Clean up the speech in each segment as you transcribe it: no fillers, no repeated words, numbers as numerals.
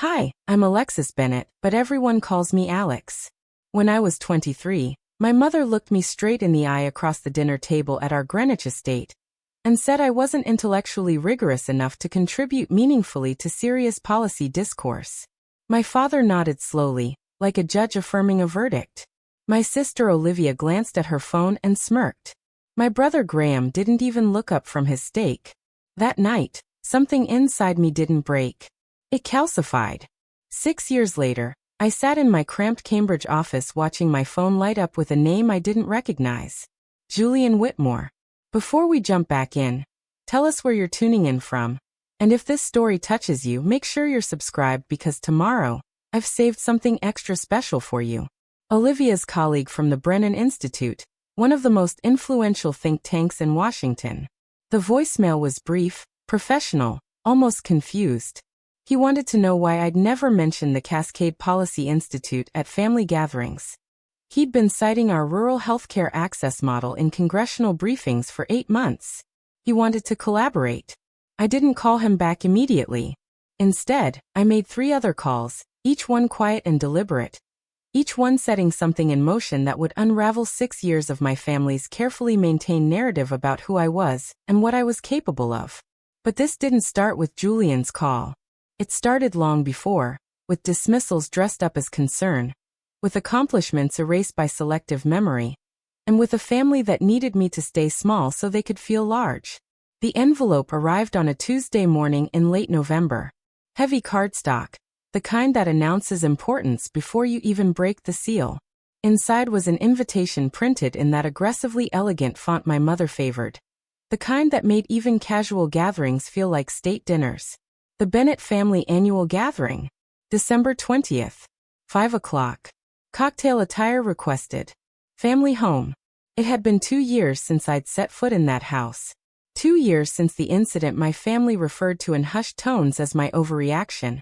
Hi, I'm Alexis Bennett, but everyone calls me Alex. When I was 23, my mother looked me straight in the eye across the dinner table at our Greenwich estate and said I wasn't intellectually rigorous enough to contribute meaningfully to serious policy discourse. My father nodded slowly, like a judge affirming a verdict. My sister Olivia glanced at her phone and smirked. My brother Graham didn't even look up from his steak. That night, something inside me didn't break. It calcified. 6 years later, I sat in my cramped Cambridge office watching my phone light up with a name I didn't recognize. Julian Whitmore. Before we jump back in, tell us where you're tuning in from. And if this story touches you, make sure you're subscribed because tomorrow, I've saved something extra special for you. Olivia's colleague from the Brennan Institute, one of the most influential think tanks in Washington. The voicemail was brief, professional, almost confused. He wanted to know why I'd never mentioned the Cascade Policy Institute at family gatherings. He'd been citing our rural healthcare access model in congressional briefings for 8 months. He wanted to collaborate. I didn't call him back immediately. Instead, I made 3 other calls, each one quiet and deliberate. Each one setting something in motion that would unravel 6 years of my family's carefully maintained narrative about who I was and what I was capable of. But this didn't start with Julian's call. It started long before, with dismissals dressed up as concern, with accomplishments erased by selective memory, and with a family that needed me to stay small so they could feel large. The envelope arrived on a Tuesday morning in late November. Heavy cardstock, the kind that announces importance before you even break the seal. Inside was an invitation printed in that aggressively elegant font my mother favored. The kind that made even casual gatherings feel like state dinners. The Bennett Family Annual Gathering. December 20th. 5 o'clock. Cocktail attire requested. Family home. It had been 2 years since I'd set foot in that house. 2 years since the incident my family referred to in hushed tones as my overreaction.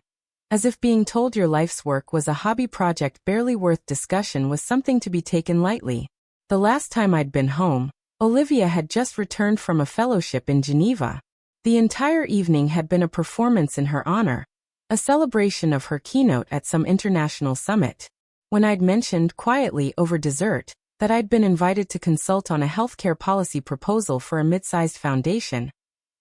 As if being told your life's work was a hobby project barely worth discussion was something to be taken lightly. The last time I'd been home, Olivia had just returned from a fellowship in Geneva. The entire evening had been a performance in her honor, a celebration of her keynote at some international summit. When I'd mentioned quietly over dessert that I'd been invited to consult on a healthcare policy proposal for a mid-sized foundation,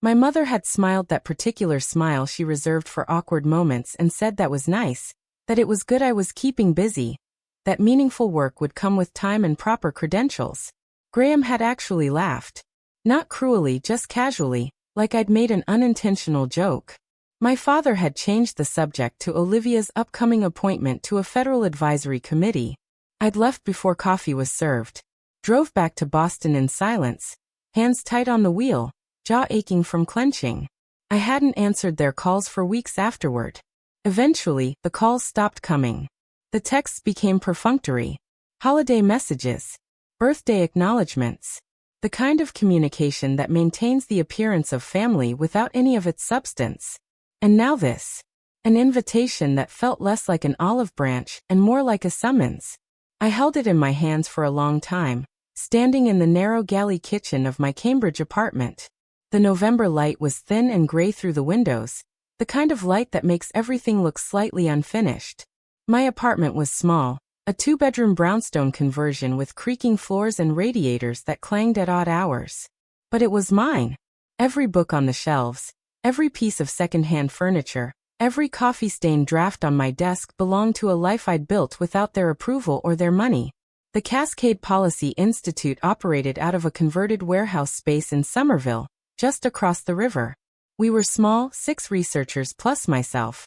my mother had smiled that particular smile she reserved for awkward moments and said that was nice, that it was good I was keeping busy, that meaningful work would come with time and proper credentials. Graham had actually laughed. Not cruelly, just casually, like I'd made an unintentional joke. My father had changed the subject to Olivia's upcoming appointment to a federal advisory committee. I'd left before coffee was served. Drove back to Boston in silence, hands tight on the wheel, jaw aching from clenching. I hadn't answered their calls for weeks afterward. Eventually, the calls stopped coming. The texts became perfunctory. Holiday messages. Birthday acknowledgments. The kind of communication that maintains the appearance of family without any of its substance. And now this. An invitation that felt less like an olive branch and more like a summons. I held it in my hands for a long time, standing in the narrow galley kitchen of my Cambridge apartment. The November light was thin and gray through the windows, the kind of light that makes everything look slightly unfinished. My apartment was small. A 2-bedroom brownstone conversion with creaking floors and radiators that clanged at odd hours. But it was mine. Every book on the shelves, every piece of second-hand furniture, every coffee-stained draft on my desk belonged to a life I'd built without their approval or their money. The Cascade Policy Institute operated out of a converted warehouse space in Somerville, just across the river. We were small, 6 researchers plus myself,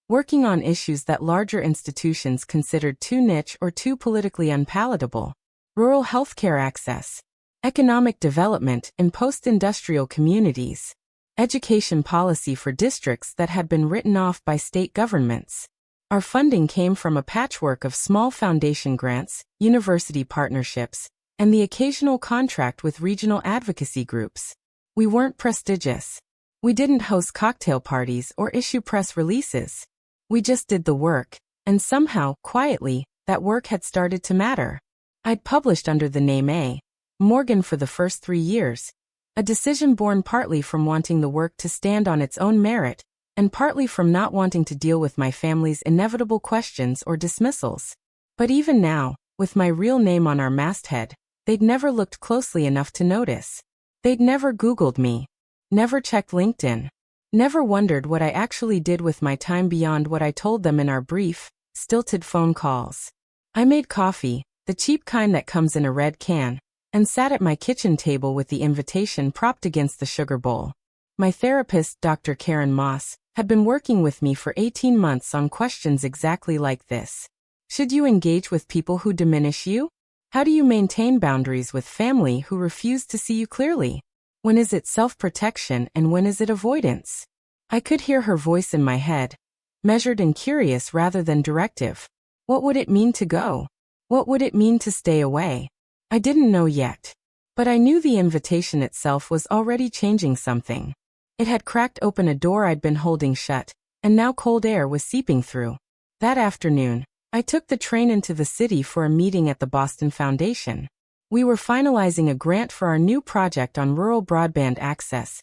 working on issues that larger institutions considered too niche or too politically unpalatable. Rural healthcare access, economic development in post-industrial communities, education policy for districts that had been written off by state governments. Our funding came from a patchwork of small foundation grants, university partnerships, and the occasional contract with regional advocacy groups. We weren't prestigious. We didn't host cocktail parties or issue press releases. We just did the work, and somehow, quietly, that work had started to matter. I'd published under the name A. Morgan for the first 3 years, a decision born partly from wanting the work to stand on its own merit, and partly from not wanting to deal with my family's inevitable questions or dismissals. But even now, with my real name on our masthead, they'd never looked closely enough to notice. They'd never Googled me, never checked LinkedIn, never wondered what I actually did with my time beyond what I told them in our brief, stilted phone calls. I made coffee, the cheap kind that comes in a red can, and sat at my kitchen table with the invitation propped against the sugar bowl. My therapist, Dr. Karen Moss, had been working with me for 18 months on questions exactly like this. Should you engage with people who diminish you? How do you maintain boundaries with family who refuse to see you clearly? When is it self-protection and when is it avoidance? I could hear her voice in my head, measured and curious rather than directive. What would it mean to go? What would it mean to stay away? I didn't know yet. But I knew the invitation itself was already changing something. It had cracked open a door I'd been holding shut, and now cold air was seeping through. That afternoon, I took the train into the city for a meeting at the Boston Foundation. We were finalizing a grant for our new project on rural broadband access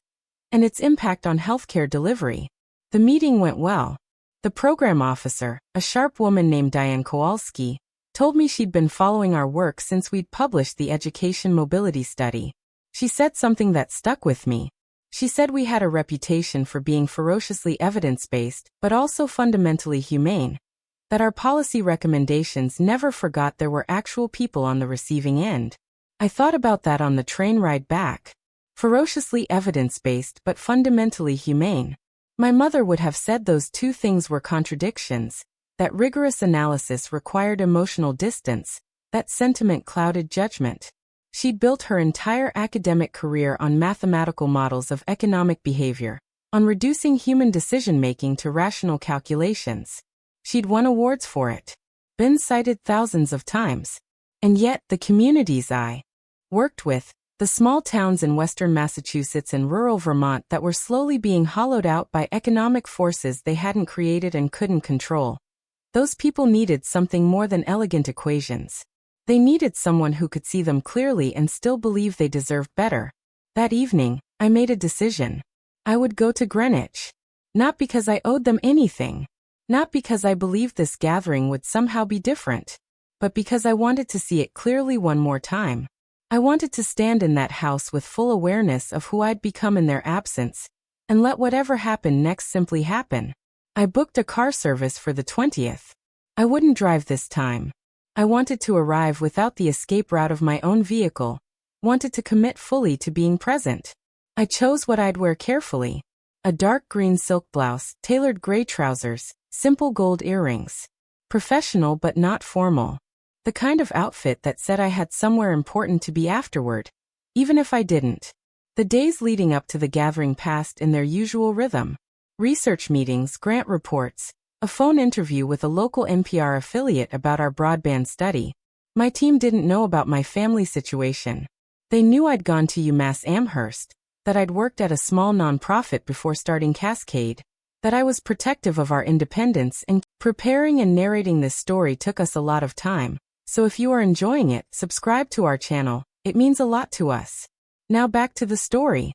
and its impact on healthcare delivery. The meeting went well. The program officer, a sharp woman named Diane Kowalski, told me she'd been following our work since we'd published the education mobility study. She said something that stuck with me. She said we had a reputation for being ferociously evidence-based, but also fundamentally humane. That our policy recommendations never forgot there were actual people on the receiving end. I thought about that on the train ride back. Ferociously evidence-based but fundamentally humane. My mother would have said those two things were contradictions, that rigorous analysis required emotional distance, that sentiment clouded judgment. She'd built her entire academic career on mathematical models of economic behavior, on reducing human decision-making to rational calculations. She'd won awards for it, been cited thousands of times. And yet, the communities I worked with, the small towns in western Massachusetts and rural Vermont that were slowly being hollowed out by economic forces they hadn't created and couldn't control, those people needed something more than elegant equations. They needed someone who could see them clearly and still believe they deserved better. That evening, I made a decision. I would go to Greenwich. Not because I owed them anything. Not because I believed this gathering would somehow be different. But because I wanted to see it clearly one more time. I wanted to stand in that house with full awareness of who I'd become in their absence, and let whatever happened next simply happen. I booked a car service for the 20th. I wouldn't drive this time. I wanted to arrive without the escape route of my own vehicle, wanted to commit fully to being present. I chose what I'd wear carefully. A dark green silk blouse, tailored gray trousers, simple gold earrings. Professional but not formal. The kind of outfit that said I had somewhere important to be afterward, even if I didn't. The days leading up to the gathering passed in their usual rhythm. Research meetings, grant reports, a phone interview with a local NPR affiliate about our broadband study. My team didn't know about my family situation. They knew I'd gone to UMass Amherst, that I'd worked at a small nonprofit before starting Cascade, that I was protective of our independence, and preparing and narrating this story took us a lot of time. So if you are enjoying it, subscribe to our channel. It means a lot to us. Now back to the story.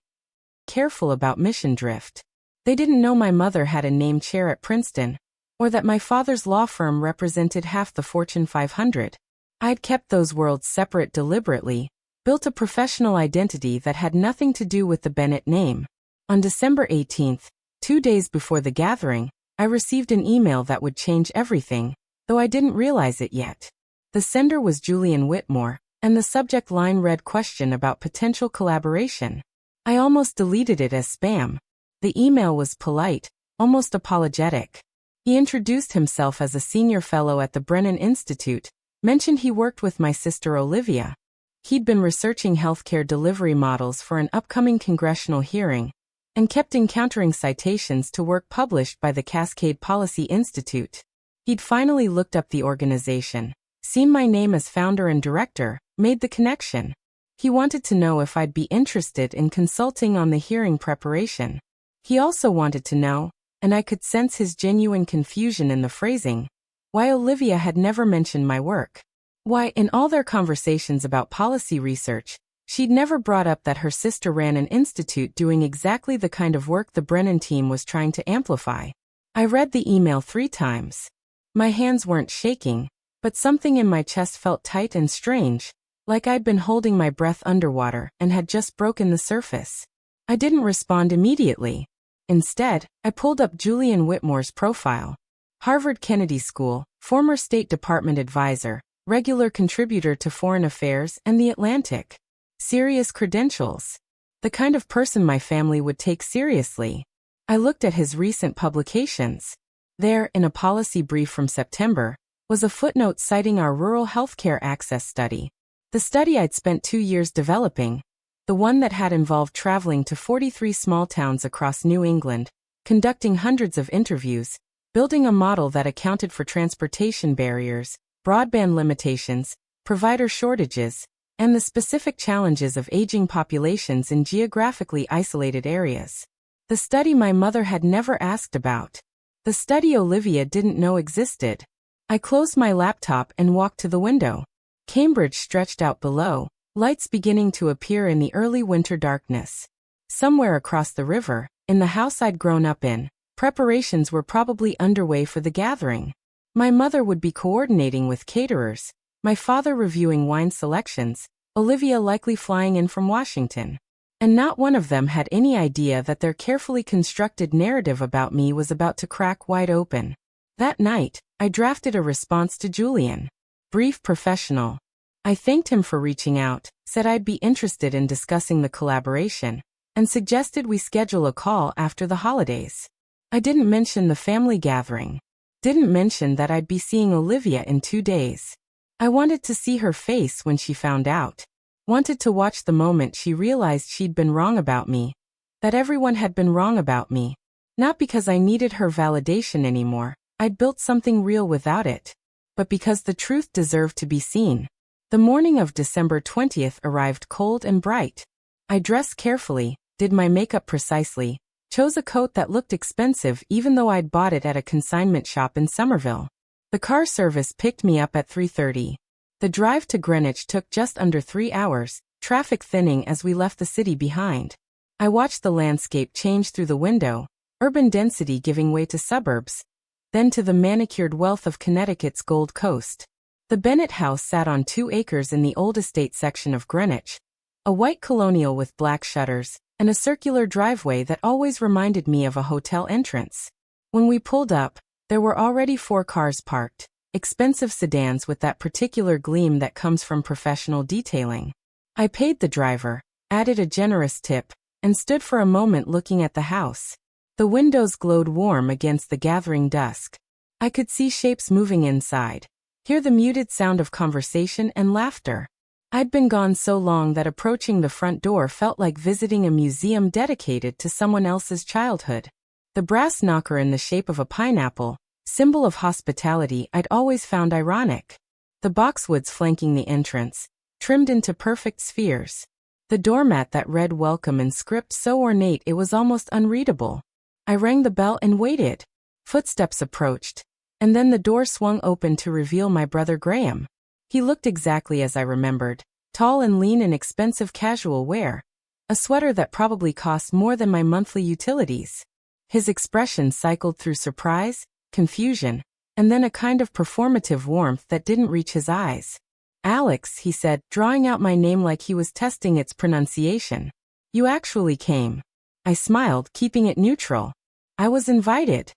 Careful about mission drift. They didn't know my mother had a named chair at Princeton, or that my father's law firm represented half the Fortune 500. I'd kept those worlds separate deliberately, built a professional identity that had nothing to do with the Bennett name. On December 18th, 2 days before the gathering, I received an email that would change everything, though I didn't realize it yet. The sender was Julian Whitmore, and the subject line read question about potential collaboration. I almost deleted it as spam. The email was polite, almost apologetic. He introduced himself as a senior fellow at the Brennan Institute, mentioned he worked with my sister Olivia. He'd been researching healthcare delivery models for an upcoming congressional hearing, and kept encountering citations to work published by the Cascade Policy Institute. He'd finally looked up the organization, seen my name as founder and director, made the connection. He wanted to know if I'd be interested in consulting on the hearing preparation. He also wanted to know, and I could sense his genuine confusion in the phrasing, why Olivia had never mentioned my work. Why, in all their conversations about policy research, She'd never brought up that her sister ran an institute doing exactly the kind of work the Brennan team was trying to amplify. I read the email 3 times. My hands weren't shaking, but something in my chest felt tight and strange, like I'd been holding my breath underwater and had just broken the surface. I didn't respond immediately. Instead, I pulled up Julian Whitmore's profile. Harvard Kennedy School, former State Department advisor, regular contributor to Foreign Affairs and The Atlantic. Serious credentials. The kind of person my family would take seriously. I looked at his recent publications. There, in a policy brief from September, was a footnote citing our rural healthcare access study. The study I'd spent 2 years developing, the one that had involved traveling to 43 small towns across New England, conducting hundreds of interviews, building a model that accounted for transportation barriers, broadband limitations, provider shortages, and the specific challenges of aging populations in geographically isolated areas. The study my mother had never asked about. The study Olivia didn't know existed. I closed my laptop and walked to the window. Cambridge stretched out below, lights beginning to appear in the early winter darkness. Somewhere across the river, in the house I'd grown up in, preparations were probably underway for the gathering. My mother would be coordinating with caterers, my father reviewing wine selections, Olivia likely flying in from Washington. And not one of them had any idea that their carefully constructed narrative about me was about to crack wide open. That night, I drafted a response to Julian. Brief, professional. I thanked him for reaching out, said I'd be interested in discussing the collaboration, and suggested we schedule a call after the holidays. I didn't mention the family gathering. Didn't mention that I'd be seeing Olivia in 2 days. I wanted to see her face when she found out. Wanted to watch the moment she realized she'd been wrong about me. That everyone had been wrong about me. Not because I needed her validation anymore, I'd built something real without it. But because the truth deserved to be seen. The morning of December 20th arrived cold and bright. I dressed carefully, did my makeup precisely, chose a coat that looked expensive even though I'd bought it at a consignment shop in Somerville. The car service picked me up at 3:30. The drive to Greenwich took just under 3 hours, traffic thinning as we left the city behind. I watched the landscape change through the window, urban density giving way to suburbs, then to the manicured wealth of Connecticut's Gold Coast. The Bennett house sat on 2 acres in the old estate section of Greenwich, a white colonial with black shutters, and a circular driveway that always reminded me of a hotel entrance. When we pulled up, there were already 4 cars parked, expensive sedans with that particular gleam that comes from professional detailing. I paid the driver, added a generous tip, and stood for a moment looking at the house. The windows glowed warm against the gathering dusk. I could see shapes moving inside, hear the muted sound of conversation and laughter. I'd been gone so long that approaching the front door felt like visiting a museum dedicated to someone else's childhood. The brass knocker in the shape of a pineapple, symbol of hospitality, I'd always found ironic. The boxwoods flanking the entrance, trimmed into perfect spheres. The doormat that read welcome in script so ornate it was almost unreadable. I rang the bell and waited. Footsteps approached, and then the door swung open to reveal my brother Graham. He looked exactly as I remembered, tall and lean in expensive casual wear, a sweater that probably cost more than my monthly utilities. His expression cycled through surprise, confusion, and then a kind of performative warmth that didn't reach his eyes. "Alex," he said, drawing out my name like he was testing its pronunciation. "You actually came." I smiled, keeping it neutral. I was invited.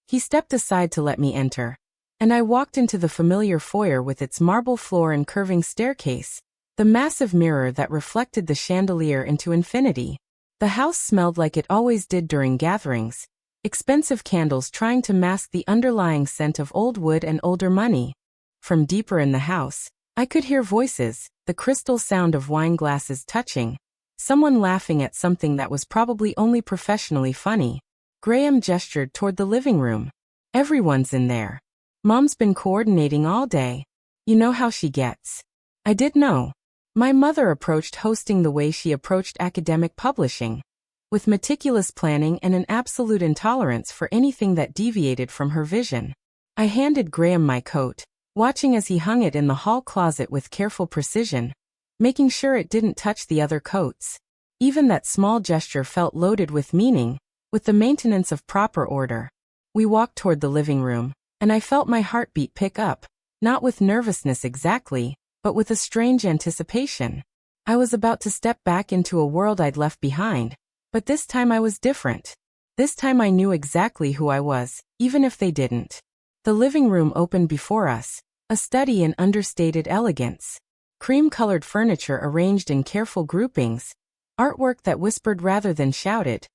He stepped aside to let me enter, and I walked into the familiar foyer with its marble floor and curving staircase, the massive mirror that reflected the chandelier into infinity. The house smelled like it always did during gatherings, expensive candles trying to mask the underlying scent of old wood and older money. From deeper in the house, I could hear voices, the crystal sound of wine glasses touching, someone laughing at something that was probably only professionally funny. Graham gestured toward the living room. "Everyone's in there. Mom's been coordinating all day. You know how she gets." I did know. My mother approached hosting the way she approached academic publishing, with meticulous planning and an absolute intolerance for anything that deviated from her vision. I handed Graham my coat, watching as he hung it in the hall closet with careful precision. making sure it didn't touch the other coats. Even that small gesture felt loaded with meaning, with the maintenance of proper order. We walked toward the living room, and I felt my heartbeat pick up, not with nervousness exactly, but with a strange anticipation. I was about to step back into a world I'd left behind, but this time I was different. This time I knew exactly who I was, even if they didn't. The living room opened before us, a study in understated elegance. Cream-colored furniture arranged in careful groupings, artwork that whispered rather than shouted,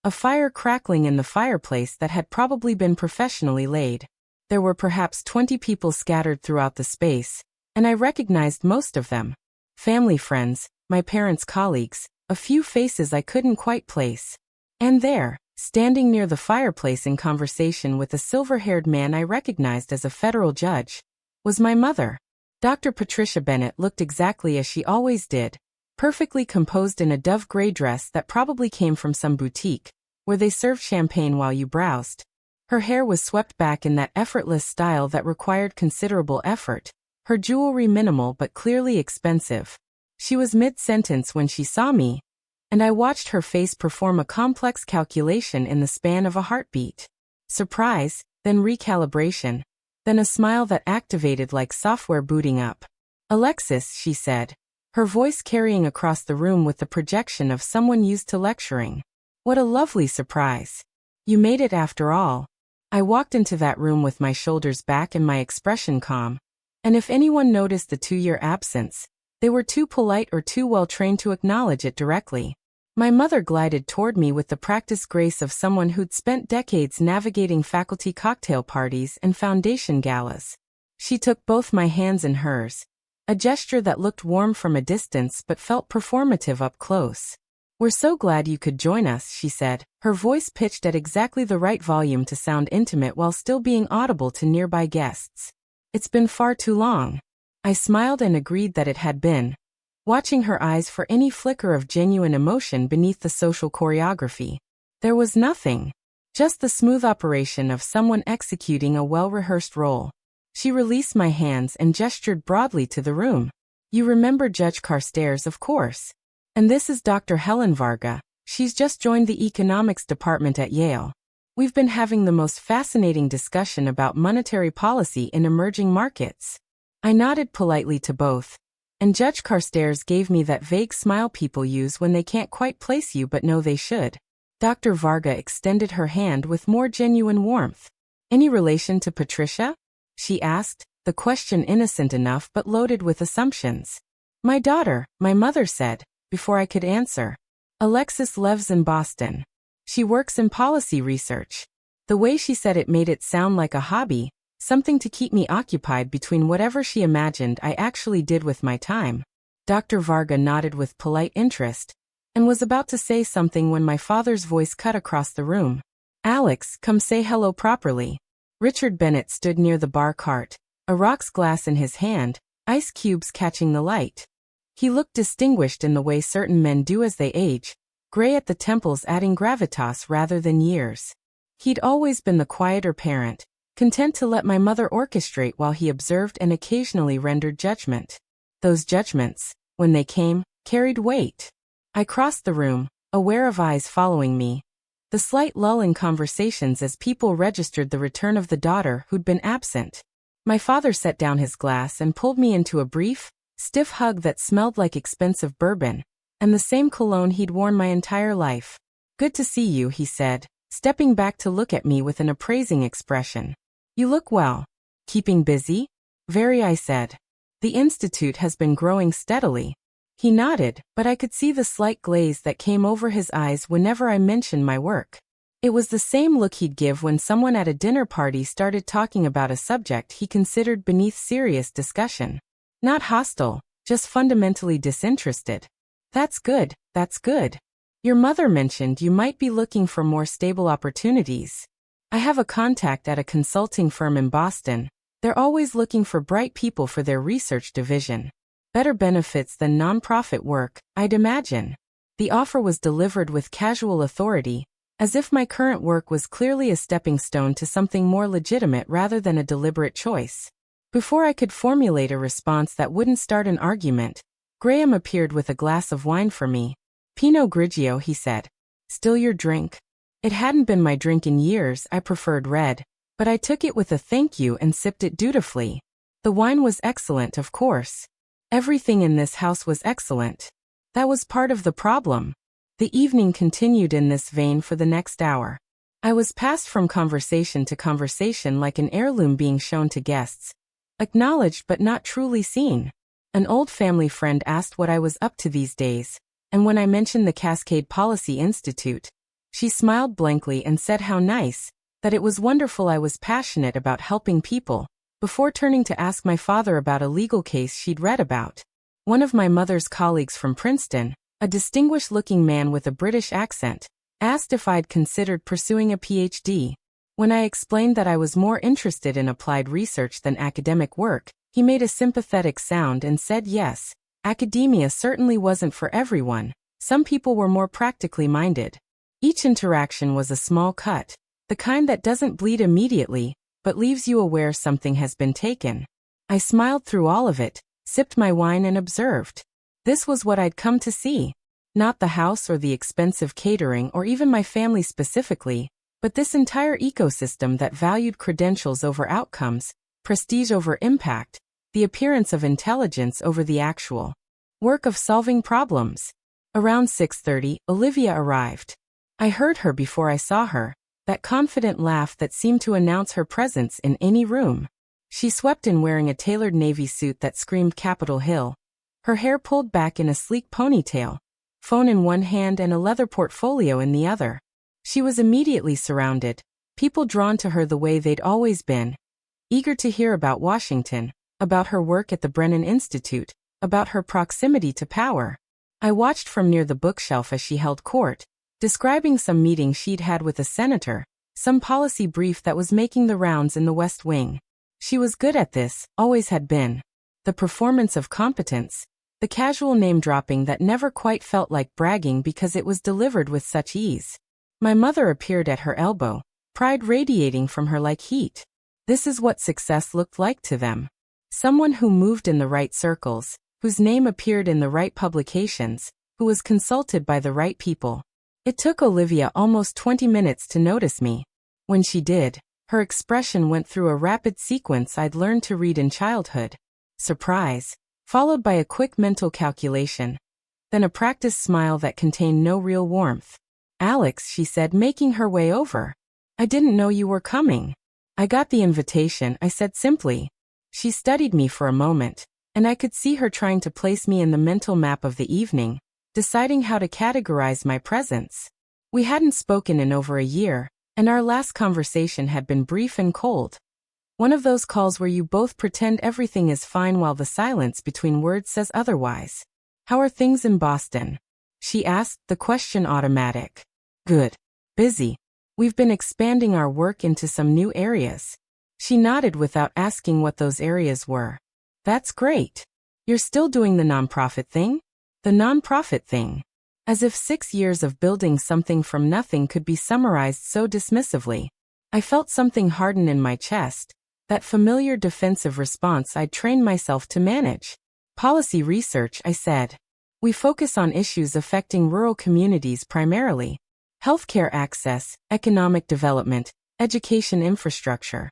a fire crackling in the fireplace that had probably been professionally laid. There were perhaps 20 people scattered throughout the space, and I recognized most of them. Family friends, my parents' colleagues, a few faces I couldn't quite place. And there, standing near the fireplace in conversation with a silver-haired man I recognized as a federal judge, was my mother. Dr. Patricia Bennett looked exactly as she always did, perfectly composed in a dove gray dress that probably came from some boutique, where they served champagne while you browsed. Her hair was swept back in that effortless style that required considerable effort, her jewelry minimal but clearly expensive. She was mid-sentence when she saw me, and I watched her face perform a complex calculation in the span of a heartbeat. Surprise, then recalibration, then a smile that activated like software booting up. "Alexis," she said, her voice carrying across the room with the projection of someone used to lecturing. "What a lovely surprise. You made it after all." I walked into that room with my shoulders back and my expression calm. And if anyone noticed the 2-year absence, they were too polite or too well trained to acknowledge it directly. My mother glided toward me with the practiced grace of someone who'd spent decades navigating faculty cocktail parties and foundation galas. She took both my hands in hers, a gesture that looked warm from a distance but felt performative up close. "We're so glad you could join us," she said, her voice pitched at exactly the right volume to sound intimate while still being audible to nearby guests. "It's been far too long." I smiled and agreed that it had been, watching her eyes for any flicker of genuine emotion beneath the social choreography. There was nothing, just the smooth operation of someone executing a well-rehearsed role. She released my hands and gestured broadly to the room. "You remember Judge Carstairs, of course. And this is Dr. Helen Varga. She's just joined the economics department at Yale. We've been having the most fascinating discussion about monetary policy in emerging markets." I nodded politely to both, and Judge Carstairs gave me that vague smile people use when they can't quite place you but know they should. Dr. Varga extended her hand with more genuine warmth. "Any relation to Patricia?" she asked, the question innocent enough but loaded with assumptions. "My daughter," my mother said, before I could answer. "Alexis lives in Boston. She works in policy research." The way she said it made it sound like a hobby, something to keep me occupied between whatever she imagined I actually did with my time. Dr. Varga nodded with polite interest, and was about to say something when my father's voice cut across the room. "Alex, come say hello properly." Richard Bennett stood near the bar cart, a rocks glass in his hand, ice cubes catching the light. He looked distinguished in the way certain men do as they age, gray at the temples adding gravitas rather than years. He'd always been the quieter parent, content to let my mother orchestrate while he observed and occasionally rendered judgment. Those judgments, when they came, carried weight. I crossed the room, aware of eyes following me. The slight lull in conversations as people registered the return of the daughter who'd been absent. My father set down his glass and pulled me into a brief, stiff hug that smelled like expensive bourbon, and the same cologne he'd worn my entire life. "Good to see you," he said, stepping back to look at me with an appraising expression. "You look well. Keeping busy?" "Very," I said. "The Institute has been growing steadily." He nodded, but I could see the slight glaze that came over his eyes whenever I mentioned my work. It was the same look he'd give when someone at a dinner party started talking about a subject he considered beneath serious discussion. Not hostile, just fundamentally disinterested. That's good. Your mother mentioned you might be looking for more stable opportunities." "I have a contact at a consulting firm in Boston. They're always looking for bright people for their research division. Better benefits than nonprofit work, I'd imagine." The offer was delivered with casual authority, as if my current work was clearly a stepping stone to something more legitimate rather than a deliberate choice. Before I could formulate a response that wouldn't start an argument, Graham appeared with a glass of wine for me. Pinot Grigio, he said. Still your drink? It hadn't been my drink in years, I preferred red, but I took it with a thank you and sipped it dutifully. The wine was excellent, of course. Everything in this house was excellent. That was part of the problem. The evening continued in this vein for the next hour. I was passed from conversation to conversation like an heirloom being shown to guests. Acknowledged but not truly seen. An old family friend asked what I was up to these days, and when I mentioned the Cascade Policy Institute, she smiled blankly and said how nice, that it was wonderful I was passionate about helping people, before turning to ask my father about a legal case she'd read about. One of my mother's colleagues from Princeton, a distinguished-looking man with a British accent, asked if I'd considered pursuing a PhD. When I explained that I was more interested in applied research than academic work, he made a sympathetic sound and said yes, academia certainly wasn't for everyone. Some people were more practically minded. Each interaction was a small cut, the kind that doesn't bleed immediately, but leaves you aware something has been taken. I smiled through all of it, sipped my wine and observed. This was what I'd come to see. Not the house or the expensive catering or even my family specifically, but this entire ecosystem that valued credentials over outcomes, prestige over impact, the appearance of intelligence over the actual work of solving problems. Around 6:30, Olivia arrived. I heard her before I saw her, that confident laugh that seemed to announce her presence in any room. She swept in wearing a tailored navy suit that screamed Capitol Hill, her hair pulled back in a sleek ponytail, phone in one hand and a leather portfolio in the other. She was immediately surrounded, people drawn to her the way they'd always been, eager to hear about Washington, about her work at the Brennan Institute, about her proximity to power. I watched from near the bookshelf as she held court, describing some meeting she'd had with a senator, some policy brief that was making the rounds in the West Wing. She was good at this, always had been. The performance of competence, the casual name-dropping that never quite felt like bragging because it was delivered with such ease. My mother appeared at her elbow, pride radiating from her like heat. This is what success looked like to them. Someone who moved in the right circles, whose name appeared in the right publications, who was consulted by the right people. It took Olivia almost 20 minutes to notice me. When she did, her expression went through a rapid sequence I'd learned to read in childhood. Surprise, followed by a quick mental calculation, then a practiced smile that contained no real warmth. Alex, she said, making her way over. I didn't know you were coming. I got the invitation, I said simply. She studied me for a moment, and I could see her trying to place me in the mental map of the evening, deciding how to categorize my presence. We hadn't spoken in over a year, and our last conversation had been brief and cold. One of those calls where you both pretend everything is fine while the silence between words says otherwise. How are things in Boston? She asked, the question automatic. Good. Busy. We've been expanding our work into some new areas. She nodded without asking what those areas were. That's great. You're still doing the nonprofit thing? The nonprofit thing. As if 6 years of building something from nothing could be summarized so dismissively. I felt something harden in my chest, that familiar defensive response I'd trained myself to manage. Policy research, I said. We focus on issues affecting rural communities primarily. Healthcare access, economic development, education infrastructure.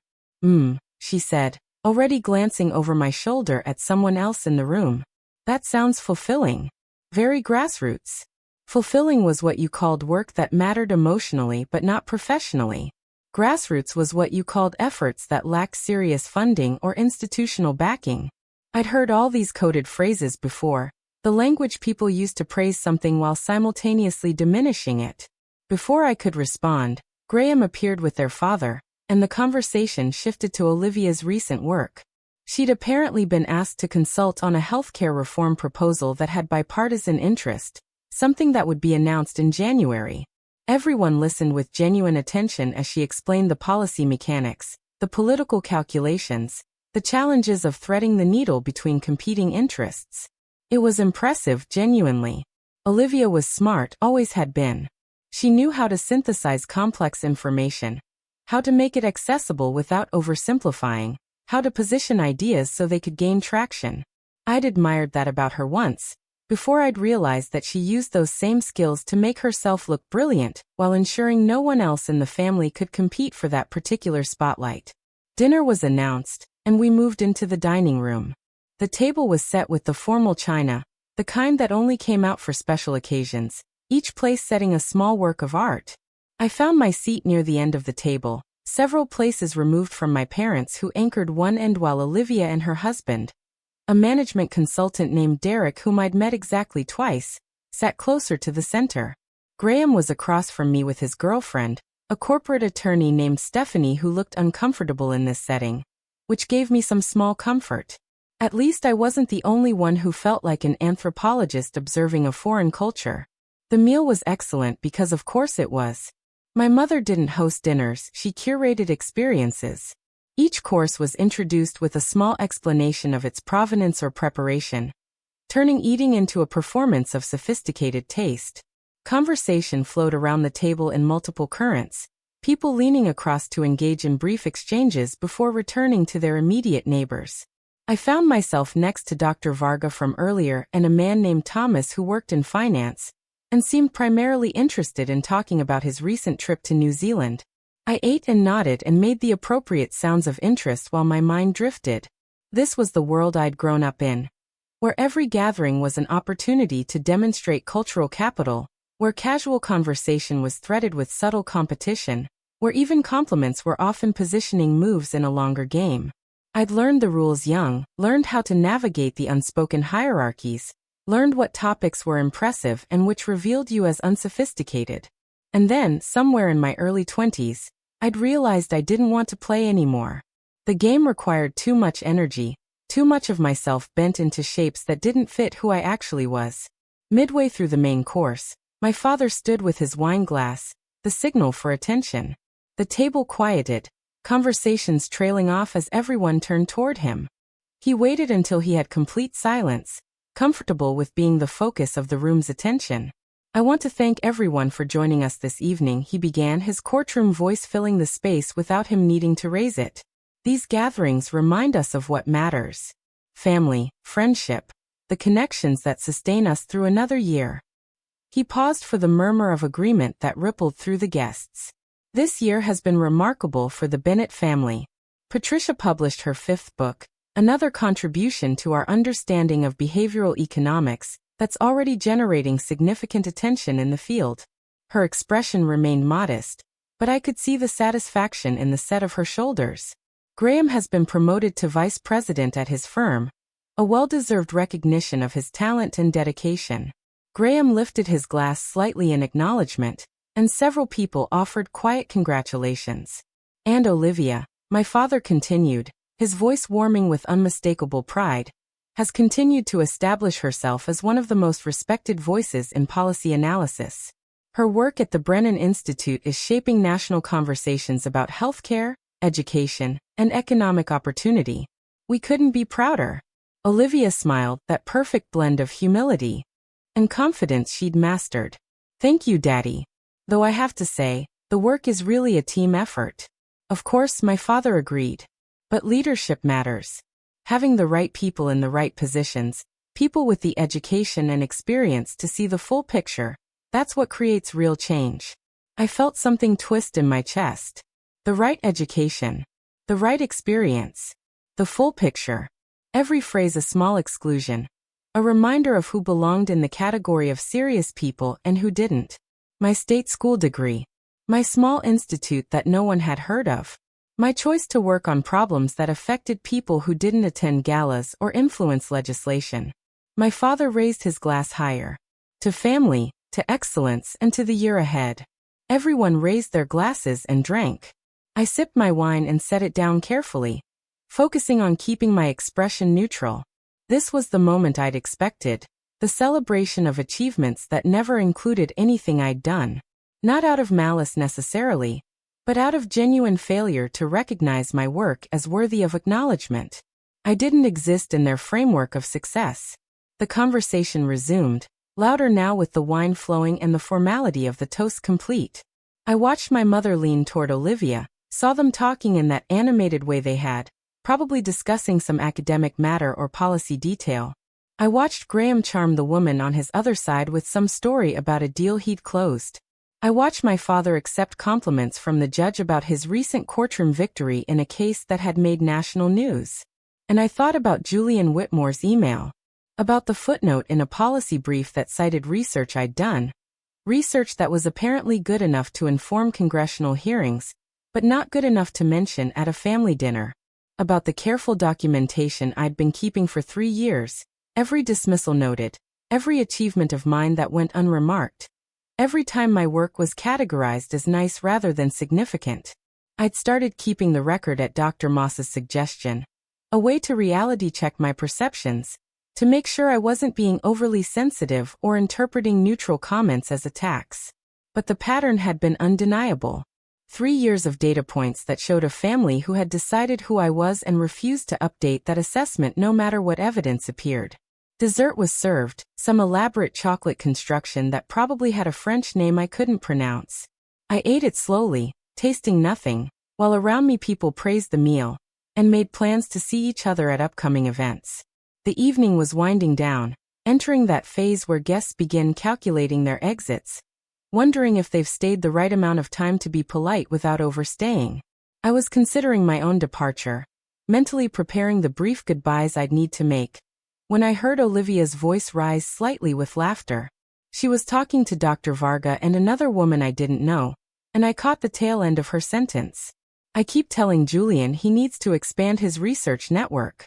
She said, already glancing over my shoulder at someone else in the room. That sounds fulfilling. Very grassroots. Fulfilling was what you called work that mattered emotionally but not professionally. Grassroots was what you called efforts that lacked serious funding or institutional backing. I'd heard all these coded phrases before, the language people used to praise something while simultaneously diminishing it. Before I could respond, Graham appeared with their father, and the conversation shifted to Olivia's recent work. She'd apparently been asked to consult on a healthcare reform proposal that had bipartisan interest, something that would be announced in January. Everyone listened with genuine attention as she explained the policy mechanics, the political calculations, the challenges of threading the needle between competing interests. It was impressive, genuinely. Olivia was smart, always had been. She knew how to synthesize complex information, how to make it accessible without oversimplifying, how to position ideas so they could gain traction. I'd admired that about her once, before I'd realized that she used those same skills to make herself look brilliant, while ensuring no one else in the family could compete for that particular spotlight. Dinner was announced, and we moved into the dining room. The table was set with the formal china, the kind that only came out for special occasions, each place setting a small work of art. I found my seat near the end of the table, several places removed from my parents who anchored one end while Olivia and her husband, a management consultant named Derek whom I'd met exactly twice, sat closer to the center. Graham was across from me with his girlfriend, a corporate attorney named Stephanie who looked uncomfortable in this setting, which gave me some small comfort. At least I wasn't the only one who felt like an anthropologist observing a foreign culture. The meal was excellent because of course it was. My mother didn't host dinners, she curated experiences. Each course was introduced with a small explanation of its provenance or preparation, turning eating into a performance of sophisticated taste. Conversation flowed around the table in multiple currents, people leaning across to engage in brief exchanges before returning to their immediate neighbors. I found myself next to Dr. Varga from earlier and a man named Thomas who worked in finance, and seemed primarily interested in talking about his recent trip to New Zealand. I ate and nodded and made the appropriate sounds of interest while my mind drifted. This was the world I'd grown up in, where every gathering was an opportunity to demonstrate cultural capital, where casual conversation was threaded with subtle competition, where even compliments were often positioning moves in a longer game. I'd learned the rules young, learned how to navigate the unspoken hierarchies, learned what topics were impressive and which revealed you as unsophisticated. And then, somewhere in my early 20s, I'd realized I didn't want to play anymore. The game required too much energy, too much of myself bent into shapes that didn't fit who I actually was. Midway through the main course, my father stood with his wine glass, the signal for attention. The table quieted, conversations trailing off as everyone turned toward him. He waited until he had complete silence, comfortable with being the focus of the room's attention. I want to thank everyone for joining us this evening, he began, his courtroom voice filling the space without him needing to raise it. These gatherings remind us of what matters. Family, friendship, the connections that sustain us through another year. He paused for the murmur of agreement that rippled through the guests. This year has been remarkable for the Bennett family. Patricia published her 5th book, another contribution to our understanding of behavioral economics that's already generating significant attention in the field. Her expression remained modest, but I could see the satisfaction in the set of her shoulders. Graham has been promoted to vice president at his firm, a well-deserved recognition of his talent and dedication. Graham lifted his glass slightly in acknowledgement, and several people offered quiet congratulations. And Olivia, my father continued, his voice warming with unmistakable pride, has continued to establish herself as one of the most respected voices in policy analysis. Her work at the Brennan Institute is shaping national conversations about healthcare, education, and economic opportunity. We couldn't be prouder. Olivia smiled, that perfect blend of humility and confidence she'd mastered. Thank you, Daddy. Though I have to say, the work is really a team effort. Of course, my father agreed. But leadership matters. Having the right people in the right positions, people with the education and experience to see the full picture, that's what creates real change. I felt something twist in my chest. The right education, the right experience, the full picture. Every phrase a small exclusion, a reminder of who belonged in the category of serious people and who didn't. My state school degree, my small institute that no one had heard of, my choice to work on problems that affected people who didn't attend galas or influence legislation. My father raised his glass higher. To family, to excellence, and to the year ahead. Everyone raised their glasses and drank. I sipped my wine and set it down carefully, focusing on keeping my expression neutral. This was the moment I'd expected, the celebration of achievements that never included anything I'd done. Not out of malice necessarily, but out of genuine failure to recognize my work as worthy of acknowledgement. I didn't exist in their framework of success. The conversation resumed, louder now with the wine flowing and the formality of the toast complete. I watched my mother lean toward Olivia, saw them talking in that animated way they had, probably discussing some academic matter or policy detail. I watched Graham charm the woman on his other side with some story about a deal he'd closed. I watched my father accept compliments from the judge about his recent courtroom victory in a case that had made national news. And I thought about Julian Whitmore's email, about the footnote in a policy brief that cited research I'd done, research that was apparently good enough to inform congressional hearings, but not good enough to mention at a family dinner, about the careful documentation I'd been keeping for 3 years, every dismissal noted, every achievement of mine that went unremarked, every time my work was categorized as nice rather than significant. I'd started keeping the record at Dr. Moss's suggestion, a way to reality check my perceptions, to make sure I wasn't being overly sensitive or interpreting neutral comments as attacks. But the pattern had been undeniable. 3 years of data points that showed a family who had decided who I was and refused to update that assessment no matter what evidence appeared. Dessert was served, some elaborate chocolate construction that probably had a French name I couldn't pronounce. I ate it slowly, tasting nothing, while around me people praised the meal, and made plans to see each other at upcoming events. The evening was winding down, entering that phase where guests begin calculating their exits, wondering if they've stayed the right amount of time to be polite without overstaying. I was considering my own departure, mentally preparing the brief goodbyes I'd need to make, when I heard Olivia's voice rise slightly with laughter. She was talking to Dr. Varga and another woman I didn't know, and I caught the tail end of her sentence. I keep telling Julian he needs to expand his research network.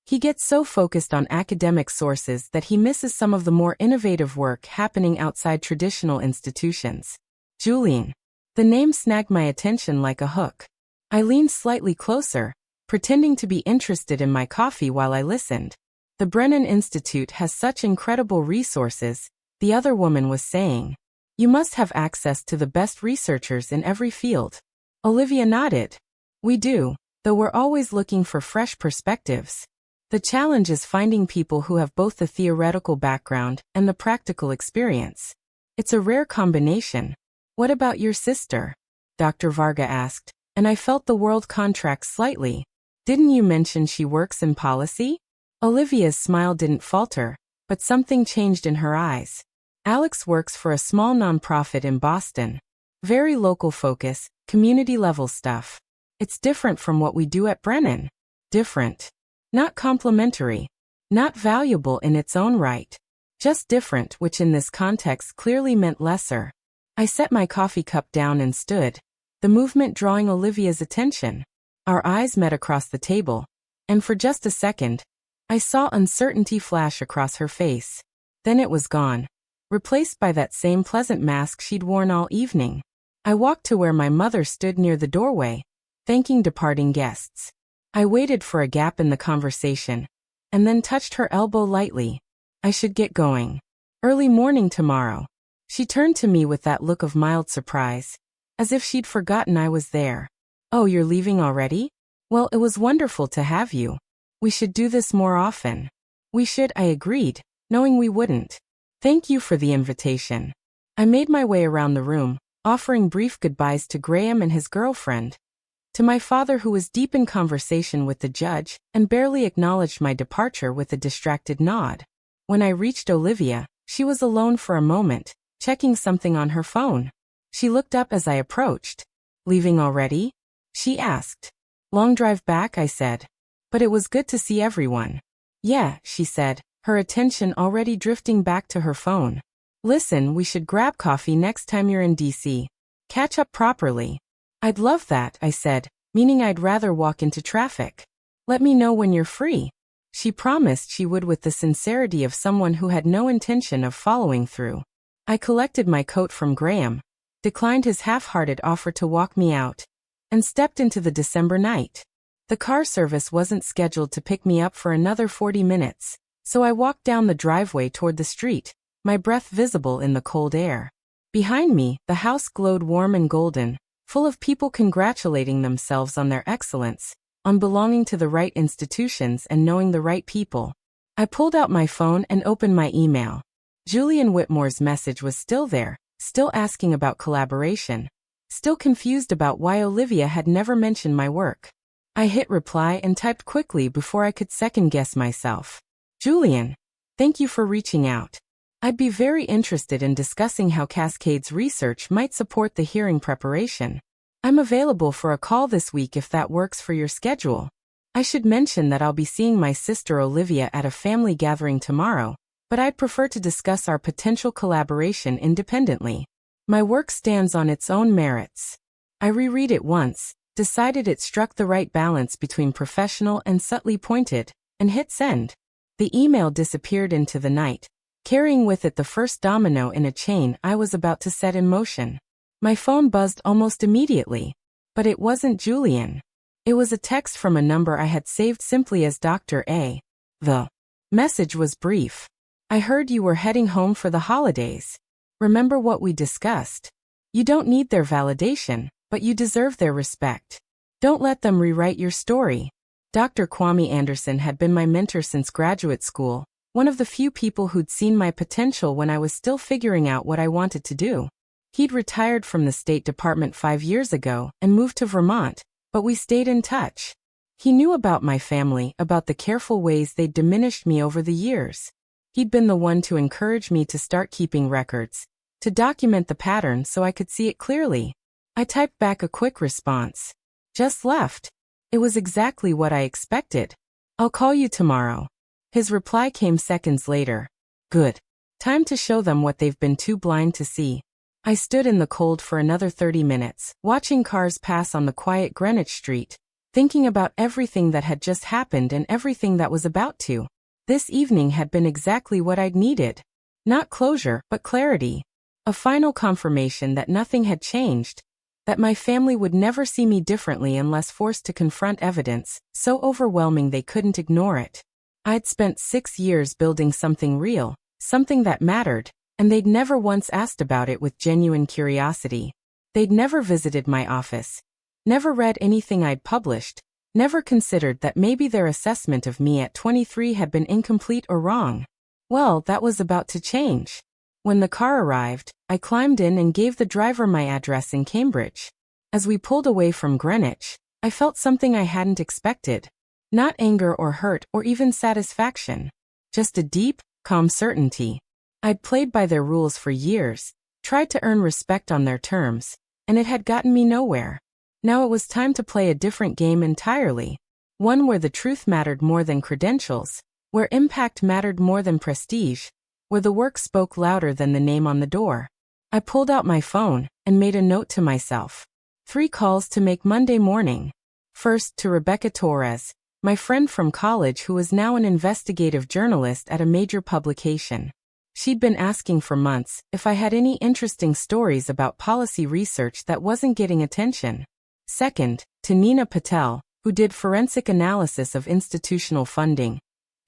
He gets so focused on academic sources that he misses some of the more innovative work happening outside traditional institutions. Julian. The name snagged my attention like a hook. I leaned slightly closer, pretending to be interested in my coffee while I listened. The Brennan Institute has such incredible resources, the other woman was saying. You must have access to the best researchers in every field. Olivia nodded. We do, though we're always looking for fresh perspectives. The challenge is finding people who have both the theoretical background and the practical experience. It's a rare combination. What about your sister? Dr. Varga asked, and I felt the world contract slightly. Didn't you mention she works in policy? Olivia's smile didn't falter, but something changed in her eyes. Alex works for a small nonprofit in Boston. Very local focus, community-level stuff. It's different from what we do at Brennan. Different. Not complementary. Not valuable in its own right. Just different, which in this context clearly meant lesser. I set my coffee cup down and stood, the movement drawing Olivia's attention. Our eyes met across the table, and for just a second, I saw uncertainty flash across her face. Then it was gone, replaced by that same pleasant mask she'd worn all evening. I walked to where my mother stood near the doorway, thanking departing guests. I waited for a gap in the conversation, and then touched her elbow lightly. I should get going. Early morning tomorrow. She turned to me with that look of mild surprise, as if she'd forgotten I was there. Oh, you're leaving already? Well, it was wonderful to have you. We should do this more often. We should, I agreed, knowing we wouldn't. Thank you for the invitation. I made my way around the room, offering brief goodbyes to Graham and his girlfriend, to my father who was deep in conversation with the judge and barely acknowledged my departure with a distracted nod. When I reached Olivia, she was alone for a moment, checking something on her phone. She looked up as I approached. Leaving already? She asked. Long drive back, I said. But it was good to see everyone. Yeah, she said, her attention already drifting back to her phone. Listen, we should grab coffee next time you're in DC. Catch up properly. I'd love that, I said, meaning I'd rather walk into traffic. Let me know when you're free. She promised she would with the sincerity of someone who had no intention of following through. I collected my coat from Graham, declined his half-hearted offer to walk me out, and stepped into the December night. The car service wasn't scheduled to pick me up for another 40 minutes, so I walked down the driveway toward the street, my breath visible in the cold air. Behind me, the house glowed warm and golden, full of people congratulating themselves on their excellence, on belonging to the right institutions and knowing the right people. I pulled out my phone and opened my email. Julian Whitmore's message was still there, still asking about collaboration, still confused about why Olivia had never mentioned my work. I hit reply and typed quickly before I could second-guess myself. Julian, thank you for reaching out. I'd be very interested in discussing how Cascade's research might support the hearing preparation. I'm available for a call this week if that works for your schedule. I should mention that I'll be seeing my sister Olivia at a family gathering tomorrow, but I'd prefer to discuss our potential collaboration independently. My work stands on its own merits. I reread it once, decided it struck the right balance between professional and subtly pointed, and hit send. The email disappeared into the night, carrying with it the first domino in a chain I was about to set in motion. My phone buzzed almost immediately, but it wasn't Julian. It was a text from a number I had saved simply as Dr. A. The message was brief. I heard you were heading home for the holidays. Remember what we discussed? You don't need their validation, but you deserve their respect. Don't let them rewrite your story. Dr. Kwame Anderson had been my mentor since graduate school, one of the few people who'd seen my potential when I was still figuring out what I wanted to do. He'd retired from the State Department 5 years ago and moved to Vermont, but we stayed in touch. He knew about my family, about the careful ways they'd diminished me over the years. He'd been the one to encourage me to start keeping records, to document the pattern so I could see it clearly. I typed back a quick response. Just left. It was exactly what I expected. I'll call you tomorrow. His reply came seconds later. Good. Time to show them what they've been too blind to see. I stood in the cold for another 30 minutes, watching cars pass on the quiet Greenwich street, thinking about everything that had just happened and everything that was about to. This evening had been exactly what I'd needed. Not closure, but clarity. A final confirmation that nothing had changed, that my family would never see me differently unless forced to confront evidence, so overwhelming they couldn't ignore it. I'd spent 6 years building something real, something that mattered, and they'd never once asked about it with genuine curiosity. They'd never visited my office, never read anything I'd published, never considered that maybe their assessment of me at 23 had been incomplete or wrong. Well, that was about to change. When the car arrived, I climbed in and gave the driver my address in Cambridge. As we pulled away from Greenwich, I felt something I hadn't expected. Not anger or hurt or even satisfaction. Just a deep, calm certainty. I'd played by their rules for years, tried to earn respect on their terms, and it had gotten me nowhere. Now it was time to play a different game entirely. One where the truth mattered more than credentials, where impact mattered more than prestige, where the work spoke louder than the name on the door. I pulled out my phone and made a note to myself. 3 calls to make Monday morning. First, to Rebecca Torres, my friend from college who was now an investigative journalist at a major publication. She'd been asking for months if I had any interesting stories about policy research that wasn't getting attention. Second, to Nina Patel, who did forensic analysis of institutional funding,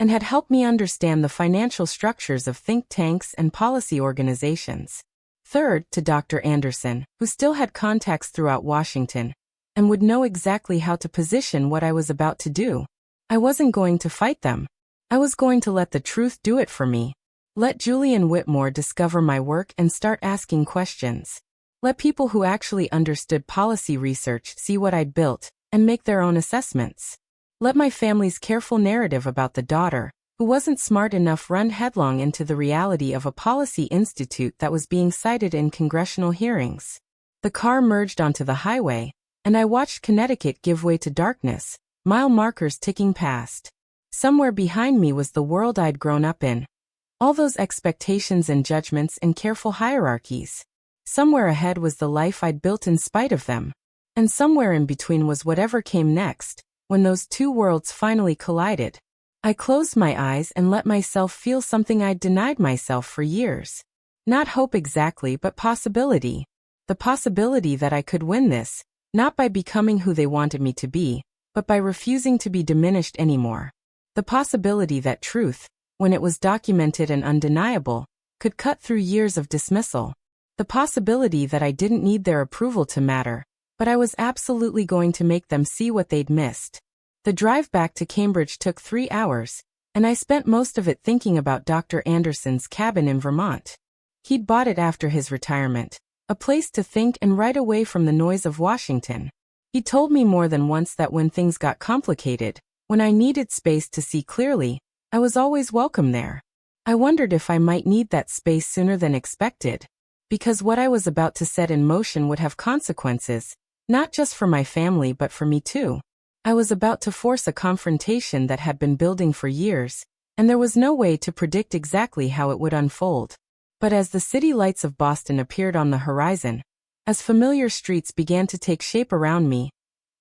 and had helped me understand the financial structures of think tanks and policy organizations. Third, to Dr. Anderson, who still had contacts throughout Washington, and would know exactly how to position what I was about to do. I wasn't going to fight them. I was going to let the truth do it for me. Let Julian Whitmore discover my work and start asking questions. Let people who actually understood policy research see what I'd built and make their own assessments. Let my family's careful narrative about the daughter, who wasn't smart enough, run headlong into the reality of a policy institute that was being cited in congressional hearings. The car merged onto the highway, and I watched Connecticut give way to darkness, mile markers ticking past. Somewhere behind me was the world I'd grown up in. All those expectations and judgments and careful hierarchies. Somewhere ahead was the life I'd built in spite of them. And somewhere in between was whatever came next, when those two worlds finally collided. I closed my eyes and let myself feel something I'd denied myself for years. Not hope exactly, but possibility. The possibility that I could win this, not by becoming who they wanted me to be, but by refusing to be diminished anymore. The possibility that truth, when it was documented and undeniable, could cut through years of dismissal. The possibility that I didn't need their approval to matter, but I was absolutely going to make them see what they'd missed. The drive back to Cambridge took 3 hours, and I spent most of it thinking about Dr. Anderson's cabin in Vermont. He'd bought it after his retirement, a place to think and write away from the noise of Washington. He told me more than once that when things got complicated, when I needed space to see clearly, I was always welcome there. I wondered if I might need that space sooner than expected, because what I was about to set in motion would have consequences, not just for my family but for me too. I was about to force a confrontation that had been building for years, and there was no way to predict exactly how it would unfold. But as the city lights of Boston appeared on the horizon, as familiar streets began to take shape around me,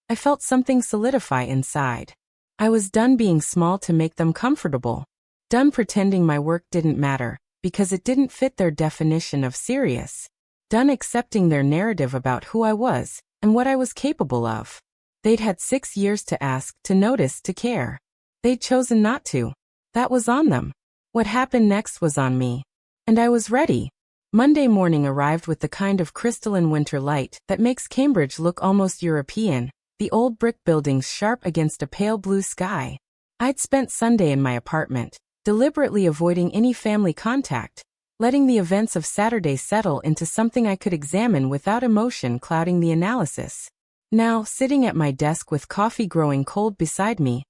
I felt something solidify inside. I was done being small to make them comfortable. Done pretending my work didn't matter, because it didn't fit their definition of serious. Done accepting their narrative about who I was, and what I was capable of. They'd had 6 years to ask, to notice, to care. They'd chosen not to. That was on them. What happened next was on me. And I was ready. Monday morning arrived with the kind of crystalline winter light that makes Cambridge look almost European, the old brick buildings sharp against a pale blue sky. I'd spent Sunday in my apartment, deliberately avoiding any family contact, letting the events of Saturday settle into something I could examine without emotion clouding the analysis. Now, sitting at my desk with coffee growing cold beside me,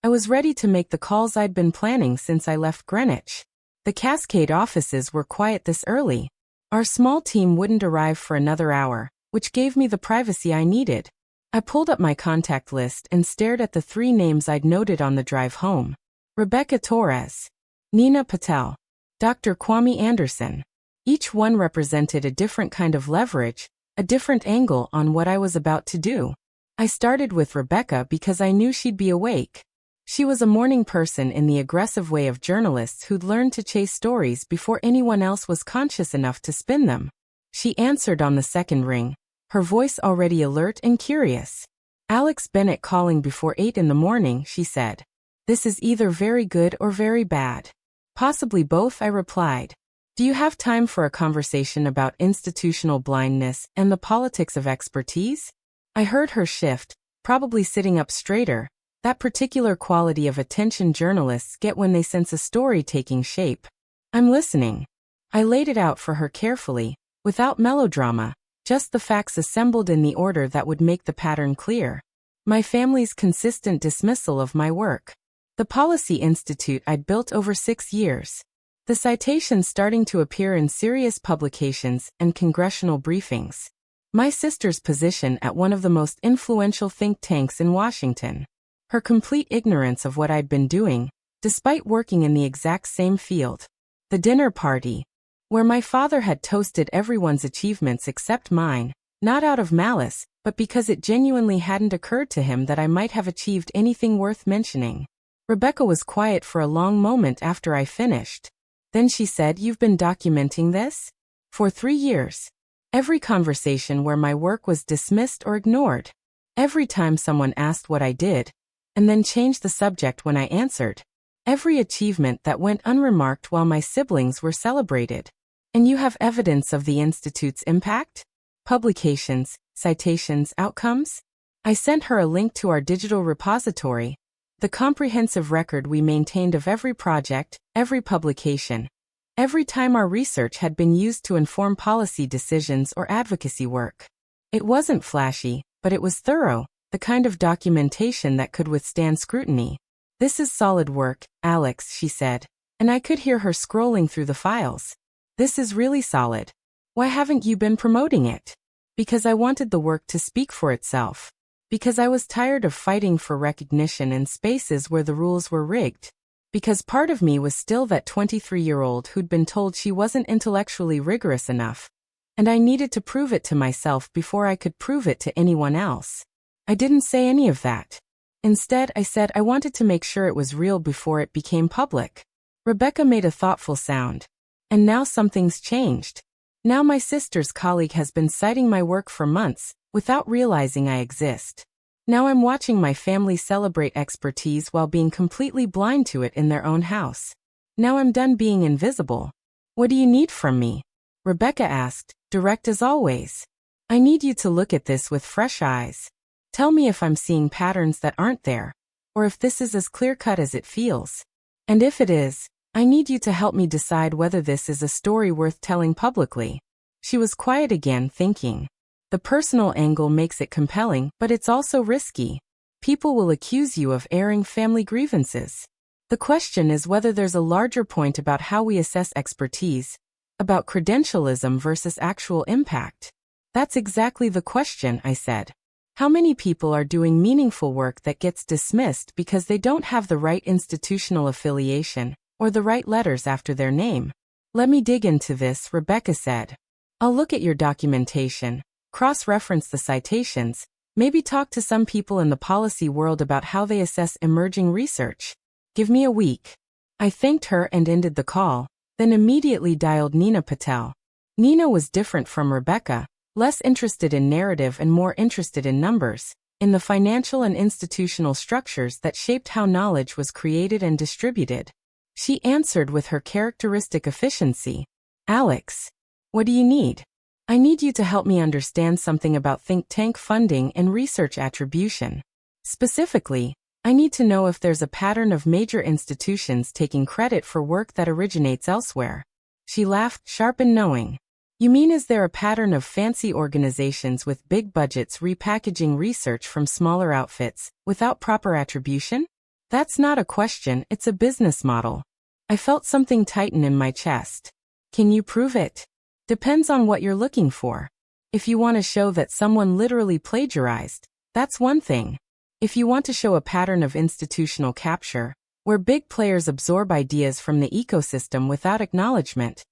I was ready to make the calls I'd been planning since I left Greenwich. The Cascade offices were quiet this early. Our small team wouldn't arrive for another hour, which gave me the privacy I needed. I pulled up my contact list and stared at the 3 names I'd noted on the drive home. Rebecca Torres, Nina Patel, Dr. Kwame Anderson. Each one represented a different kind of leverage, a different angle on what I was about to do. I started with Rebecca because I knew she'd be awake. She was a morning person in the aggressive way of journalists who'd learned to chase stories before anyone else was conscious enough to spin them. She answered on the second ring, her voice already alert and curious. Alex Bennett calling before 8 in the morning, she said. This is either very good or very bad. Possibly both, I replied. Do you have time for a conversation about institutional blindness and the politics of expertise? I heard her shift, probably sitting up straighter, that particular quality of attention journalists get when they sense a story taking shape. I'm listening. I laid it out for her carefully, without melodrama, just the facts assembled in the order that would make the pattern clear. My family's consistent dismissal of my work. The Policy Institute I'd built over 6 years. The citations starting to appear in serious publications and congressional briefings. My sister's position at one of the most influential think tanks in Washington. Her complete ignorance of what I'd been doing, despite working in the exact same field. The dinner party, where my father had toasted everyone's achievements except mine, not out of malice, but because it genuinely hadn't occurred to him that I might have achieved anything worth mentioning. Rebecca was quiet for a long moment after I finished. Then she said, "You've been documenting this? For 3 years. Every conversation where my work was dismissed or ignored. Every time someone asked what I did, and then changed the subject when I answered. Every achievement that went unremarked while my siblings were celebrated. And you have evidence of the Institute's impact? Publications, citations, outcomes?" I sent her a link to our digital repository, the comprehensive record we maintained of every project, every publication, every time our research had been used to inform policy decisions or advocacy work. It wasn't flashy, but it was thorough, the kind of documentation that could withstand scrutiny. "This is solid work, Alex," she said, and I could hear her scrolling through the files. "This is really solid. Why haven't you been promoting it?" Because I wanted the work to speak for itself. Because I was tired of fighting for recognition in spaces where the rules were rigged. Because part of me was still that 23-year-old who'd been told she wasn't intellectually rigorous enough. And I needed to prove it to myself before I could prove it to anyone else. I didn't say any of that. Instead, I said I wanted to make sure it was real before it became public. Rebecca made a thoughtful sound. And now something's changed. Now my sister's colleague has been citing my work for months, without realizing I exist. Now I'm watching my family celebrate expertise while being completely blind to it in their own house. Now I'm done being invisible. "What do you need from me?" Rebecca asked, direct as always. "I need you to look at this with fresh eyes. Tell me if I'm seeing patterns that aren't there, or if this is as clear-cut as it feels. And if it is, I need you to help me decide whether this is a story worth telling publicly." She was quiet again, thinking. The personal angle makes it compelling, but it's also risky. People will accuse you of airing family grievances. The question is whether there's a larger point about how we assess expertise, about credentialism versus actual impact. That's exactly the question, I said. How many people are doing meaningful work that gets dismissed because they don't have the right institutional affiliation, or the right letters after their name? Let me dig into this, Rebecca said. I'll look at your documentation, cross-reference the citations, maybe talk to some people in the policy world about how they assess emerging research. Give me a week. I thanked her and ended the call, then immediately dialed Nina Patel. Nina was different from Rebecca, less interested in narrative and more interested in numbers, in the financial and institutional structures that shaped how knowledge was created and distributed. She answered with her characteristic efficiency. Alex, what do you need? I need you to help me understand something about think tank funding and research attribution. Specifically, I need to know if there's a pattern of major institutions taking credit for work that originates elsewhere. She laughed, sharp and knowing. You mean, is there a pattern of fancy organizations with big budgets repackaging research from smaller outfits, without proper attribution? That's not a question, it's a business model. I felt something tighten in my chest. Can you prove it? Depends on what you're looking for. If you want to show that someone literally plagiarized, that's one thing. If you want to show a pattern of institutional capture, where big players absorb ideas from the ecosystem without acknowledgement,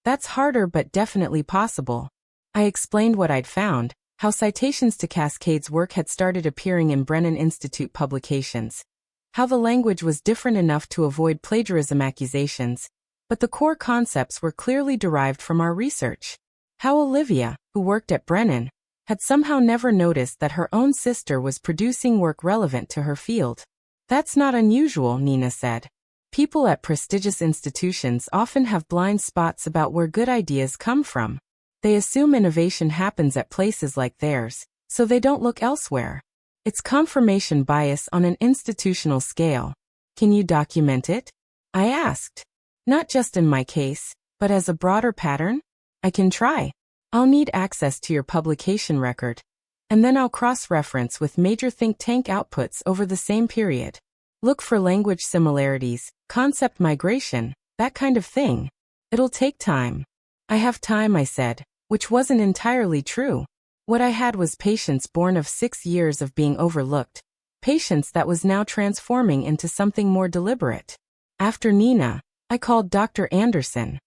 that's harder but definitely possible. I explained what I'd found, how citations to Cascade's work had started appearing in Brennan Institute publications, how the language was different enough to avoid plagiarism accusations, but the core concepts were clearly derived from our research. How Olivia, who worked at Brennan, had somehow never noticed that her own sister was producing work relevant to her field. That's not unusual, Nina said. People at prestigious institutions often have blind spots about where good ideas come from. They assume innovation happens at places like theirs, so they don't look elsewhere. It's confirmation bias on an institutional scale. Can you document it? I asked. Not just in my case, but as a broader pattern? I can try. I'll need access to your publication record, and then I'll cross-reference with major think tank outputs over the same period. Look for language similarities, concept migration, that kind of thing. It'll take time. I have time, I said, which wasn't entirely true. What I had was patience born of 6 years of being overlooked, patience that was now transforming into something more deliberate. After Nina, I called Dr. Anderson.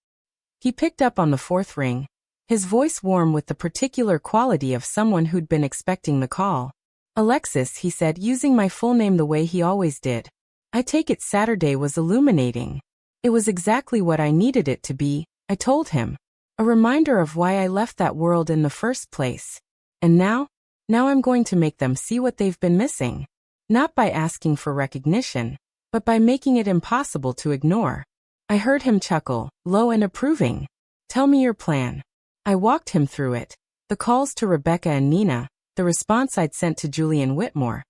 He picked up on the fourth ring, his voice warm with the particular quality of someone who'd been expecting the call. Alexis, he said, using my full name the way he always did. I take it Saturday was illuminating. It was exactly what I needed it to be, I told him. A reminder of why I left that world in the first place. And now I'm going to make them see what they've been missing. Not by asking for recognition, but by making it impossible to ignore. I heard him chuckle, low and approving. Tell me your plan. I walked him through it. The calls to Rebecca and Nina, the response I'd sent to Julian Whitmore.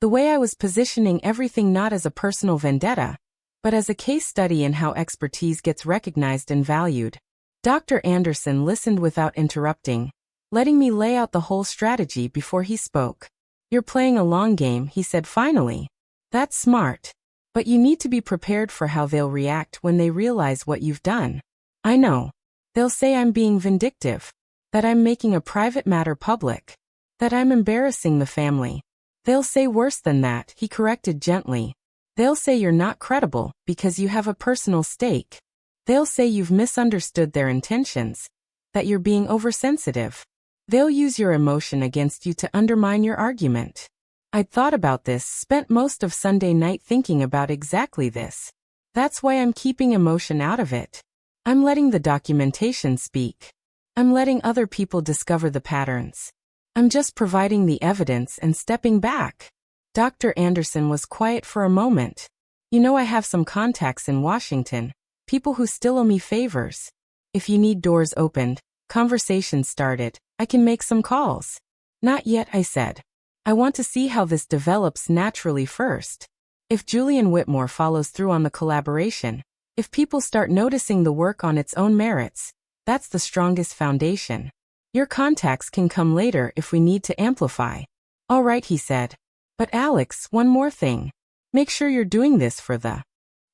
The way I was positioning everything not as a personal vendetta, but as a case study in how expertise gets recognized and valued. Dr. Anderson listened without interrupting, letting me lay out the whole strategy before he spoke. You're playing a long game, he said finally. That's smart. But you need to be prepared for how they'll react when they realize what you've done. I know. They'll say I'm being vindictive, that I'm making a private matter public, that I'm embarrassing the family. They'll say worse than that, he corrected gently. They'll say you're not credible because you have a personal stake. They'll say you've misunderstood their intentions, that you're being oversensitive. They'll use your emotion against you to undermine your argument. I'd thought about this, spent most of Sunday night thinking about exactly this. That's why I'm keeping emotion out of it. I'm letting the documentation speak. I'm letting other people discover the patterns. I'm just providing the evidence and stepping back. Dr. Anderson was quiet for a moment. You know, I have some contacts in Washington, people who still owe me favors. If you need doors opened, conversations started, I can make some calls. Not yet, I said. I want to see how this develops naturally first. If Julian Whitmore follows through on the collaboration, if people start noticing the work on its own merits, that's the strongest foundation. Your contacts can come later if we need to amplify. All right, he said. But Alex, one more thing. Make sure you're doing this for the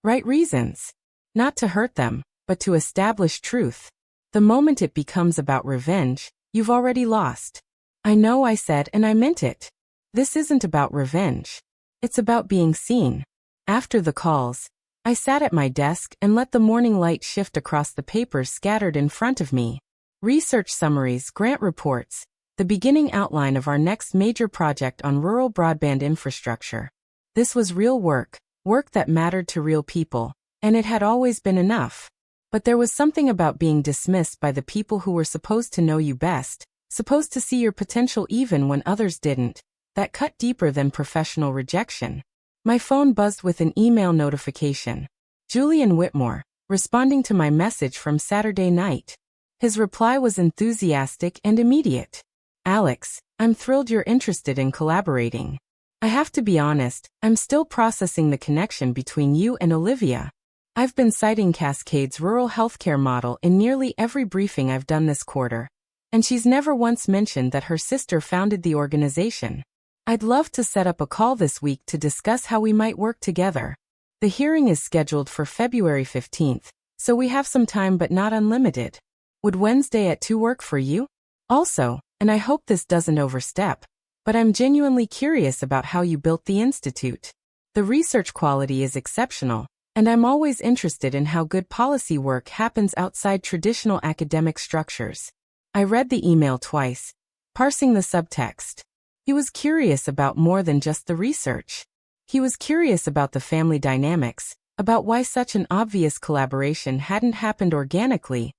right reasons. Not to hurt them, but to establish truth. The moment it becomes about revenge, you've already lost. I know, I said, and I meant it. This isn't about revenge. It's about being seen. After the calls, I sat at my desk and let the morning light shift across the papers scattered in front of me. Research summaries, grant reports, the beginning outline of our next major project on rural broadband infrastructure. This was real work, work that mattered to real people, and it had always been enough. But there was something about being dismissed by the people who were supposed to know you best, supposed to see your potential even when others didn't, that cut deeper than professional rejection. My phone buzzed with an email notification. Julian Whitmore, responding to my message from Saturday night. His reply was enthusiastic and immediate. Alex, I'm thrilled you're interested in collaborating. I have to be honest, I'm still processing the connection between you and Olivia. I've been citing Cascade's rural healthcare model in nearly every briefing I've done this quarter, and she's never once mentioned that her sister founded the organization. I'd love to set up a call this week to discuss how we might work together. The hearing is scheduled for February 15th, so we have some time but not unlimited. Would Wednesday at 2 work for you? Also, and I hope this doesn't overstep, but I'm genuinely curious about how you built the institute. The research quality is exceptional, and I'm always interested in how good policy work happens outside traditional academic structures. I read the email twice, parsing the subtext. He was curious about more than just the research. He was curious about the family dynamics, about why such an obvious collaboration hadn't happened organically,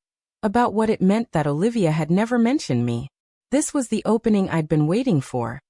about what it meant that Olivia had never mentioned me. This was the opening I'd been waiting for.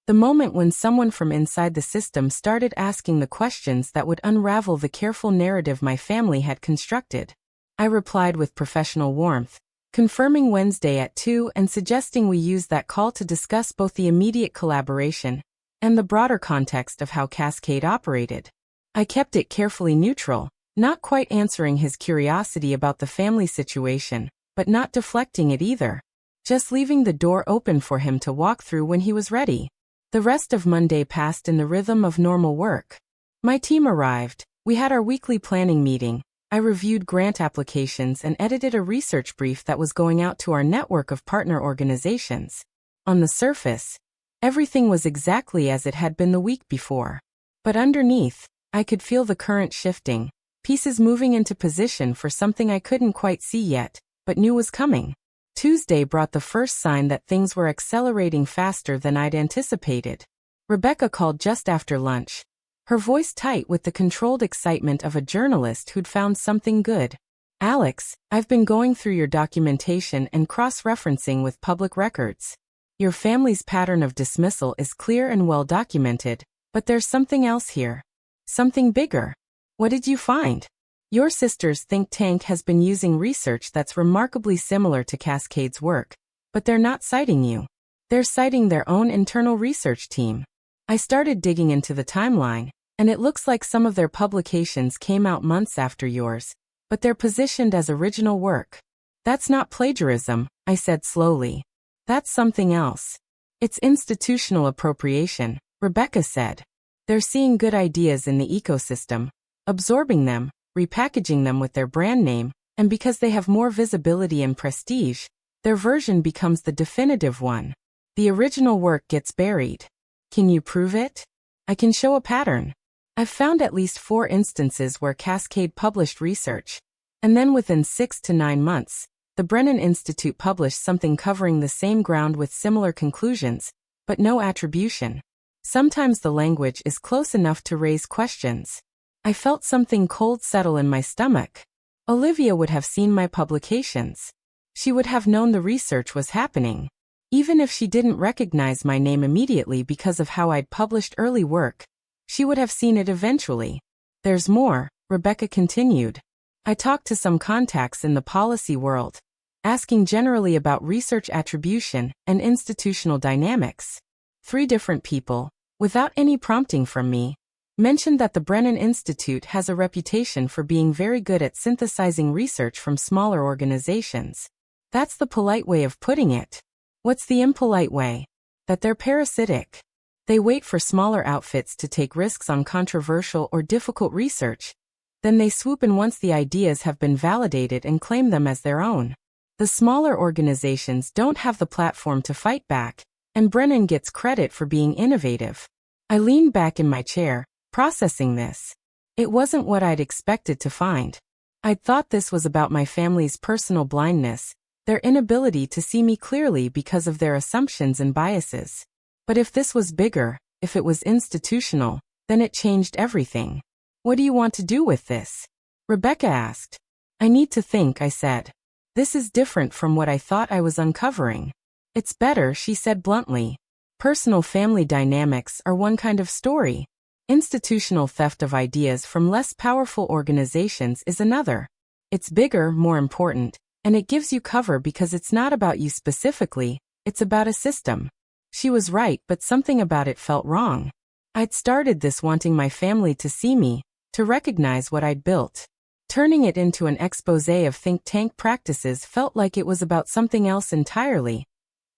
The moment when someone from inside the system started asking the questions that would unravel the careful narrative my family had constructed. I replied with professional warmth, confirming Wednesday at 2 and suggesting we use that call to discuss both the immediate collaboration and the broader context of how Cascade operated. I kept it carefully neutral, not quite answering his curiosity about the family situation, but not deflecting it either. Just leaving the door open for him to walk through when he was ready. The rest of Monday passed in the rhythm of normal work. My team arrived, we had our weekly planning meeting, I reviewed grant applications and edited a research brief that was going out to our network of partner organizations. On the surface, everything was exactly as it had been the week before. But underneath, I could feel the current shifting, pieces moving into position for something I couldn't quite see yet, but knew was coming. Tuesday brought the first sign that things were accelerating faster than I'd anticipated. Rebecca called just after lunch, her voice tight with the controlled excitement of a journalist who'd found something good. Alex, I've been going through your documentation and cross-referencing with public records. Your family's pattern of dismissal is clear and well documented, but there's something else here. Something bigger. What did you find? Your sister's think tank has been using research that's remarkably similar to Cascade's work, but they're not citing you. They're citing their own internal research team. I started digging into the timeline, and it looks like some of their publications came out months after yours, but they're positioned as original work. That's not plagiarism, I said slowly. That's something else. It's institutional appropriation, Rebecca said. They're seeing good ideas in the ecosystem, absorbing them, repackaging them with their brand name, and because they have more visibility and prestige, their version becomes the definitive one. The original work gets buried. Can you prove it? I can show a pattern. I've found at least 4 instances where Cascade published research, and then within 6 to 9 months, the Brennan Institute published something covering the same ground with similar conclusions, but no attribution. Sometimes the language is close enough to raise questions. I felt something cold settle in my stomach. Olivia would have seen my publications. She would have known the research was happening. Even if she didn't recognize my name immediately because of how I'd published early work, she would have seen it eventually. There's more, Rebecca continued. I talked to some contacts in the policy world, asking generally about research attribution and institutional dynamics. 3 different people, without any prompting from me, mentioned that the Brennan Institute has a reputation for being very good at synthesizing research from smaller organizations. That's the polite way of putting it. What's the impolite way? That they're parasitic. They wait for smaller outfits to take risks on controversial or difficult research. Then they swoop in once the ideas have been validated and claim them as their own. The smaller organizations don't have the platform to fight back, and Brennan gets credit for being innovative. I leaned back in my chair, processing this. It wasn't what I'd expected to find. I'd thought this was about my family's personal blindness, their inability to see me clearly because of their assumptions and biases. But if this was bigger, if it was institutional, then it changed everything. What do you want to do with this? Rebecca asked. I need to think, I said. This is different from what I thought I was uncovering. It's better, she said bluntly. Personal family dynamics are one kind of story. Institutional theft of ideas from less powerful organizations is another. It's bigger, more important, and it gives you cover because it's not about you specifically, it's about a system. She was right, but something about it felt wrong. I'd started this wanting my family to see me, to recognize what I'd built. Turning it into an exposé of think tank practices felt like it was about something else entirely,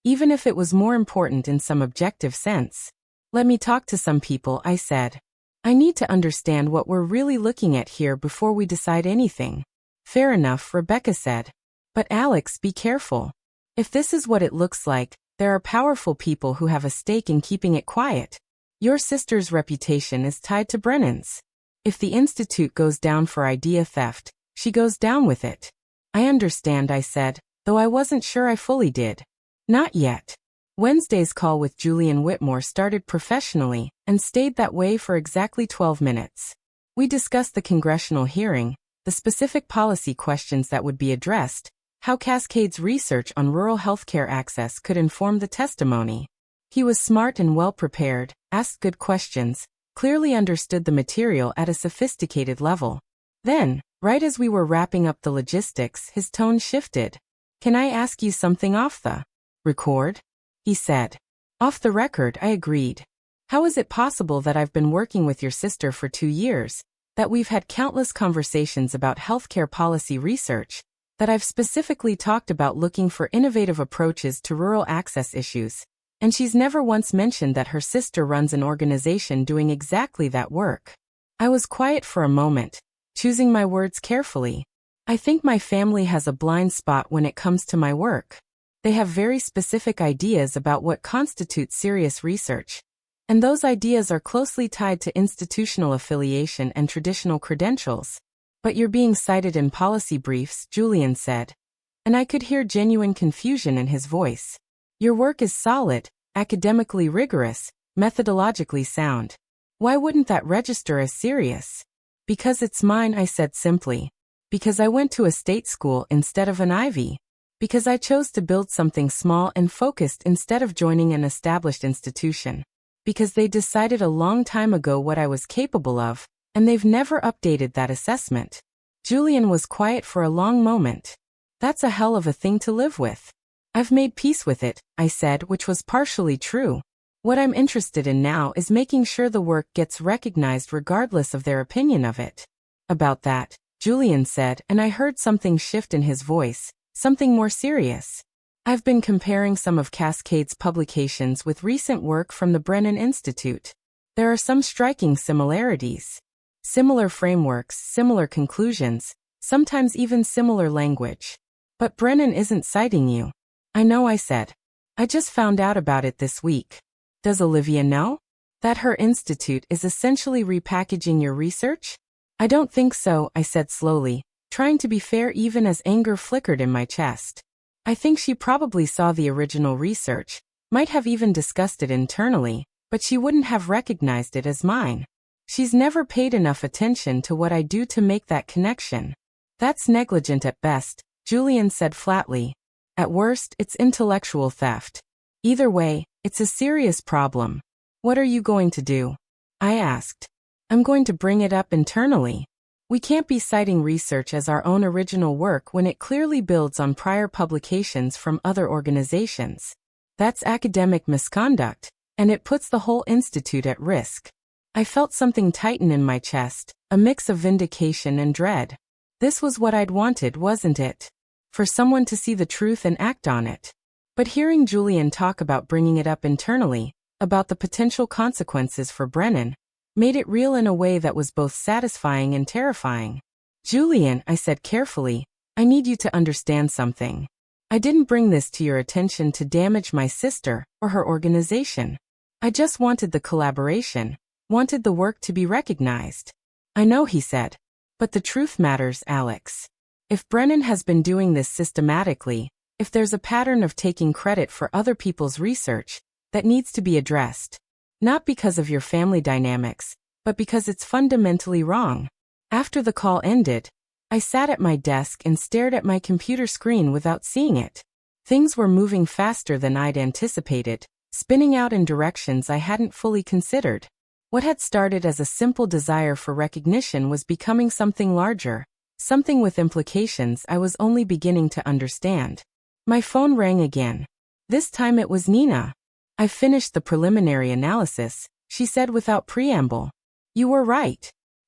even if it was more important in some objective sense. Let me talk to some people, I said. I need to understand what we're really looking at here before we decide anything. Fair enough, Rebecca said. But Alex, be careful. If this is what it looks like, there are powerful people who have a stake in keeping it quiet. Your sister's reputation is tied to Brennan's. If the Institute goes down for idea theft, she goes down with it. I understand, I said, though I wasn't sure I fully did. Not yet. Wednesday's call with Julian Whitmore started professionally and stayed that way for exactly 12 minutes. We discussed the congressional hearing, the specific policy questions that would be addressed, how Cascade's research on rural healthcare access could inform the testimony. He was smart and well-prepared, asked good questions, clearly understood the material at a sophisticated level. Then, right as we were wrapping up the logistics, his tone shifted. Can I ask you something off the record? He said. Off the record, I agreed. How is it possible that I've been working with your sister for 2 years, that we've had countless conversations about healthcare policy research, that I've specifically talked about looking for innovative approaches to rural access issues, and she's never once mentioned that her sister runs an organization doing exactly that work? I was quiet for a moment, choosing my words carefully. I think my family has a blind spot when it comes to my work. They have very specific ideas about what constitutes serious research, and those ideas are closely tied to institutional affiliation and traditional credentials. But you're being cited in policy briefs, Julian said, and I could hear genuine confusion in his voice. Your work is solid, academically rigorous, methodologically sound. Why wouldn't that register as serious? Because it's mine, I said simply. Because I went to a state school instead of an Ivy. Because I chose to build something small and focused instead of joining an established institution. Because they decided a long time ago what I was capable of, and they've never updated that assessment. Julian was quiet for a long moment. That's a hell of a thing to live with. I've made peace with it, I said, which was partially true. What I'm interested in now is making sure the work gets recognized regardless of their opinion of it. About that, Julian said, and I heard something shift in his voice. Something more serious. I've been comparing some of Cascade's publications with recent work from the Brennan Institute. There are some striking similarities. Similar frameworks, similar conclusions, sometimes even similar language. But Brennan isn't citing you. I know, I said. I just found out about it this week. Does Olivia know? That her institute is essentially repackaging your research? I don't think so, I said slowly, trying to be fair even as anger flickered in my chest. I think she probably saw the original research, might have even discussed it internally, but she wouldn't have recognized it as mine. She's never paid enough attention to what I do to make that connection. That's negligent at best, Julian said flatly. At worst, it's intellectual theft. Either way, it's a serious problem. What are you going to do? I asked. I'm going to bring it up internally. We can't be citing research as our own original work when it clearly builds on prior publications from other organizations. That's academic misconduct, and it puts the whole institute at risk. I felt something tighten in my chest, a mix of vindication and dread. This was what I'd wanted, wasn't it? for someone to see the truth and act on it. But hearing Julian talk about bringing it up internally, about the potential consequences for Brennan, made it real in a way that was both satisfying and terrifying. Julian, I said carefully, I need you to understand something. I didn't bring this to your attention to damage my sister or her organization. I just wanted the collaboration, wanted the work to be recognized. I know, he said. But the truth matters, Alex. If Brennan has been doing this systematically, if there's a pattern of taking credit for other people's research, that needs to be addressed. Not because of your family dynamics, but because it's fundamentally wrong. After the call ended, I sat at my desk and stared at my computer screen without seeing it. Things were moving faster than I'd anticipated, spinning out in directions I hadn't fully considered. What had started as a simple desire for recognition was becoming something larger, something with implications I was only beginning to understand. My phone rang again. This time it was Nina. "I've finished the preliminary analysis," she said without preamble. "You were right.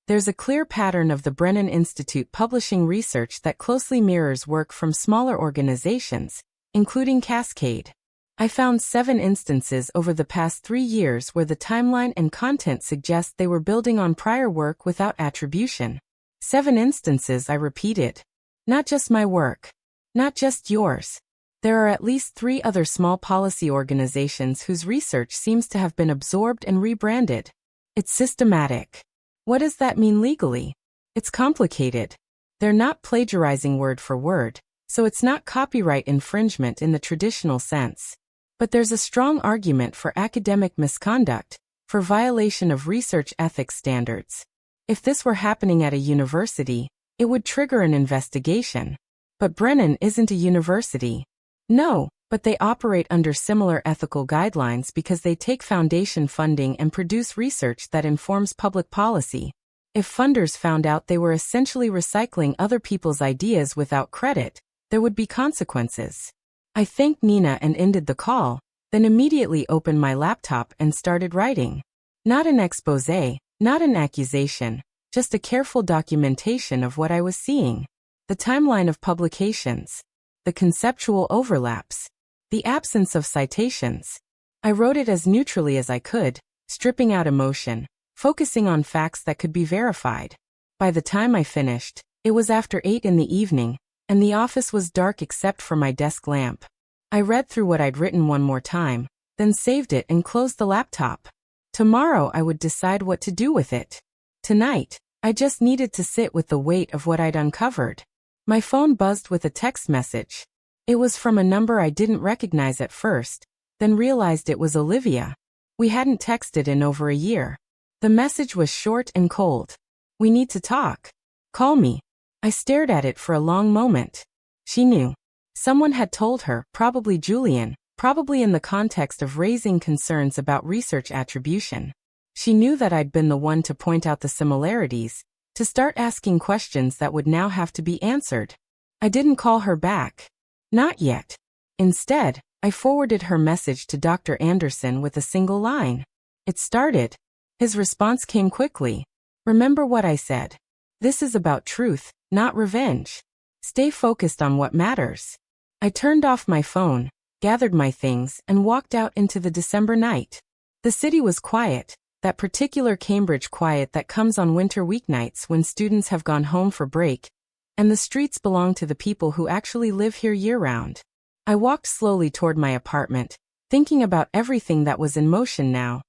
There's a clear pattern of the Brennan Institute publishing research that closely mirrors work from smaller organizations, including Cascade. I found 7 instances over the past 3 years where the timeline and content suggest they were building on prior work without attribution. 7 instances, I repeated. Not just my work. Not just yours. There are at least 3 other small policy organizations whose research seems to have been absorbed and rebranded. It's systematic. What does that mean legally? It's complicated. They're not plagiarizing word for word, so it's not copyright infringement in the traditional sense. But there's a strong argument for academic misconduct, for violation of research ethics standards. If this were happening at a university, it would trigger an investigation. But Brennan isn't a university. No, but they operate under similar ethical guidelines because they take foundation funding and produce research that informs public policy. If funders found out they were essentially recycling other people's ideas without credit, there would be consequences. I thanked Nina and ended the call, then immediately opened my laptop and started writing. Not an exposé, not an accusation, just a careful documentation of what I was seeing. The timeline of publications. The conceptual overlaps. The absence of citations. I wrote it as neutrally as I could, stripping out emotion, focusing on facts that could be verified. By the time I finished, it was after 8 in the evening, and the office was dark except for my desk lamp. I read through what I'd written one more time, then saved it and closed the laptop. Tomorrow I would decide what to do with it. Tonight, I just needed to sit with the weight of what I'd uncovered. My phone buzzed with a text message. It was from a number I didn't recognize at first, then realized it was Olivia. We hadn't texted in over a year. The message was short and cold. "We need to talk. Call me." I stared at it for a long moment. She knew. Someone had told her, probably Julian, probably in the context of raising concerns about research attribution. She knew that I'd been the one to point out the similarities, to start asking questions that would now have to be answered. I didn't call her back. Not yet. Instead, I forwarded her message to Dr. Anderson with a single line. It started. His response came quickly. "Remember what I said. This is about truth, not revenge. Stay focused on what matters." I turned off my phone, gathered my things, and walked out into the December night. The city was quiet. That particular Cambridge quiet that comes on winter weeknights when students have gone home for break, and the streets belong to the people who actually live here year-round. I walked slowly toward my apartment, thinking about everything that was in motion now.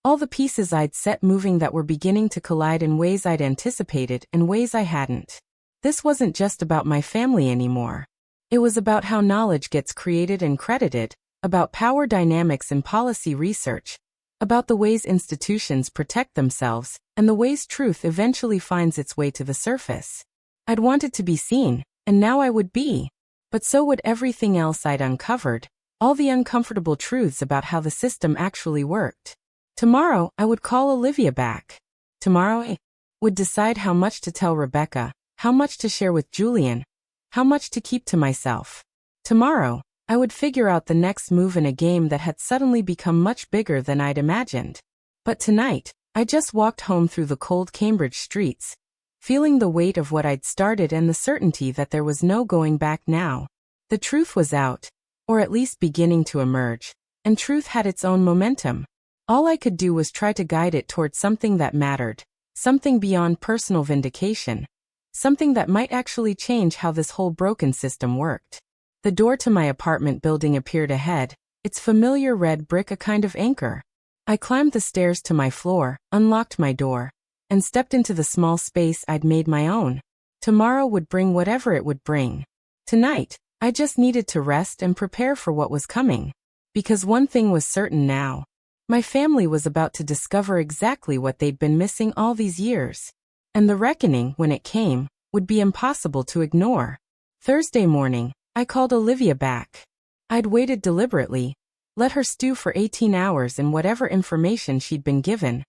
All the pieces I'd set moving that were beginning to collide in ways I'd anticipated and ways I hadn't. This wasn't just about my family anymore. It was about how knowledge gets created and credited, about power dynamics in policy research, about the ways institutions protect themselves, and the ways truth eventually finds its way to the surface. I'd wanted to be seen, and now I would be. But so would everything else I'd uncovered, all the uncomfortable truths about how the system actually worked. Tomorrow, I would call Olivia back. Tomorrow, I would decide how much to tell Rebecca, how much to share with Julian, how much to keep to myself. Tomorrow, I would figure out the next move in a game that had suddenly become much bigger than I'd imagined. But tonight, I just walked home through the cold Cambridge streets, feeling the weight of what I'd started and the certainty that there was no going back now. The truth was out, or at least beginning to emerge, and truth had its own momentum. All I could do was try to guide it toward something that mattered, something beyond personal vindication, something that might actually change how this whole broken system worked. The door to my apartment building appeared ahead, its familiar red brick a kind of anchor. I climbed the stairs to my floor, unlocked my door, and stepped into the small space I'd made my own. Tomorrow would bring whatever it would bring. Tonight, I just needed to rest and prepare for what was coming. Because one thing was certain now. My family was about to discover exactly what they'd been missing all these years. And the reckoning, when it came, would be impossible to ignore. Thursday morning, I called Olivia back. I'd waited deliberately, let her stew for 18 hours in whatever information she'd been given,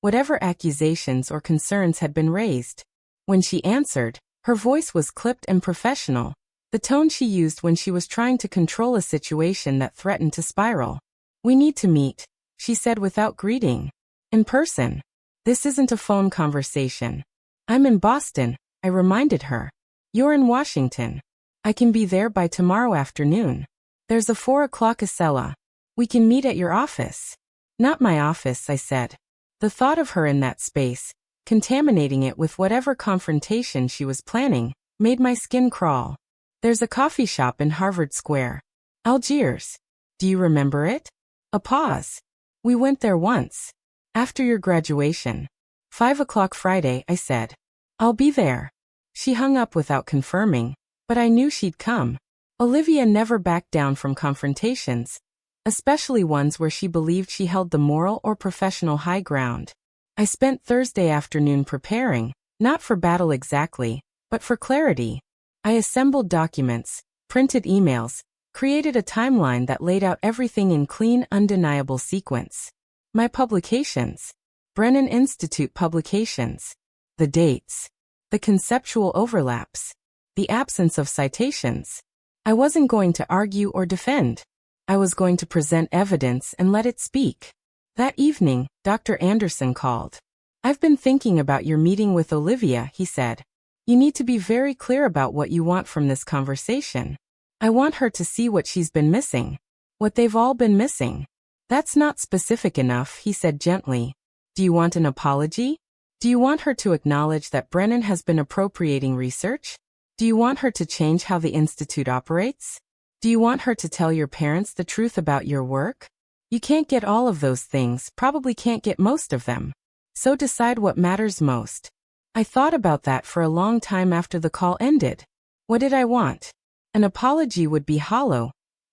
whatever accusations or concerns had been raised. When she answered, her voice was clipped and professional, the tone she used when she was trying to control a situation that threatened to spiral. "We need to meet," she said without greeting. "In person. This isn't a phone conversation." "I'm in Boston," I reminded her. "You're in Washington." "I can be there by tomorrow afternoon. There's a 4 o'clock Acela. We can meet at your office." "Not my office," I said. The thought of her in that space, contaminating it with whatever confrontation she was planning, made my skin crawl. "There's a coffee shop in Harvard Square. Algiers. Do you remember it?" A pause. "We went there once. After your graduation. 5 o'clock Friday," I said. "I'll be there." She hung up without confirming, but I knew she'd come. Olivia never backed down from confrontations, especially ones where she believed she held the moral or professional high ground. I spent Thursday afternoon preparing, not for battle exactly, but for clarity. I assembled documents, printed emails, created a timeline that laid out everything in clean, undeniable sequence. My publications. Brennan Institute publications. The dates. The conceptual overlaps. The absence of citations. I wasn't going to argue or defend. I was going to present evidence and let it speak. That evening, Dr. Anderson called. "I've been thinking about your meeting with Olivia," he said. "You need to be very clear about what you want from this conversation. I want her to see what she's been missing. What they've all been missing." "That's not specific enough," he said gently. "Do you want an apology? Do you want her to acknowledge that Brennan has been appropriating research? Do you want her to change how the Institute operates? Do you want her to tell your parents the truth about your work? You can't get all of those things, probably can't get most of them. So decide what matters most." I thought about that for a long time after the call ended. What did I want? An apology would be hollow.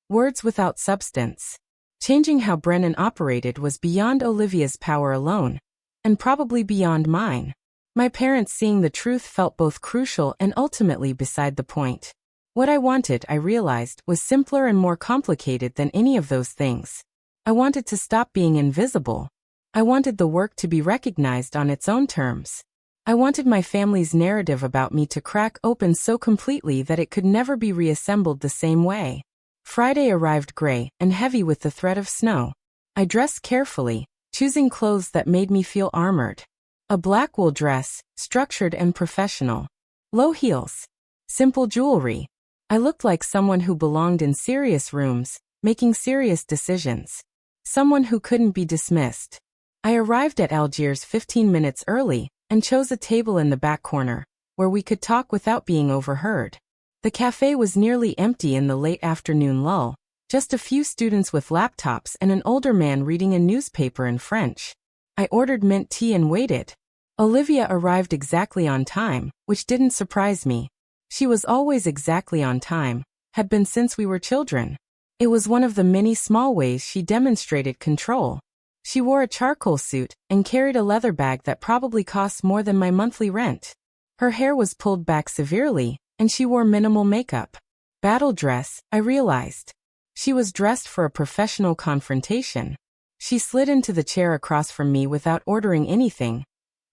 Words without substance. Changing how Brennan operated was beyond Olivia's power alone, and probably beyond mine. My parents seeing the truth felt both crucial and ultimately beside the point. What I wanted, I realized, was simpler and more complicated than any of those things. I wanted to stop being invisible. I wanted the work to be recognized on its own terms. I wanted my family's narrative about me to crack open so completely that it could never be reassembled the same way. Friday arrived gray and heavy with the threat of snow. I dressed carefully, choosing clothes that made me feel armored. A black wool dress, structured and professional. Low heels. Simple jewelry. I looked like someone who belonged in serious rooms, making serious decisions. Someone who couldn't be dismissed. I arrived at Algiers 15 minutes early and chose a table in the back corner, where we could talk without being overheard. The cafe was nearly empty in the late afternoon lull, just a few students with laptops and an older man reading a newspaper in French. I ordered mint tea and waited. Olivia arrived exactly on time, which didn't surprise me. She was always exactly on time, had been since we were children. It was one of the many small ways she demonstrated control. She wore a charcoal suit and carried a leather bag that probably cost more than my monthly rent. Her hair was pulled back severely, and she wore minimal makeup. Battle dress, I realized. She was dressed for a professional confrontation. She slid into the chair across from me without ordering anything,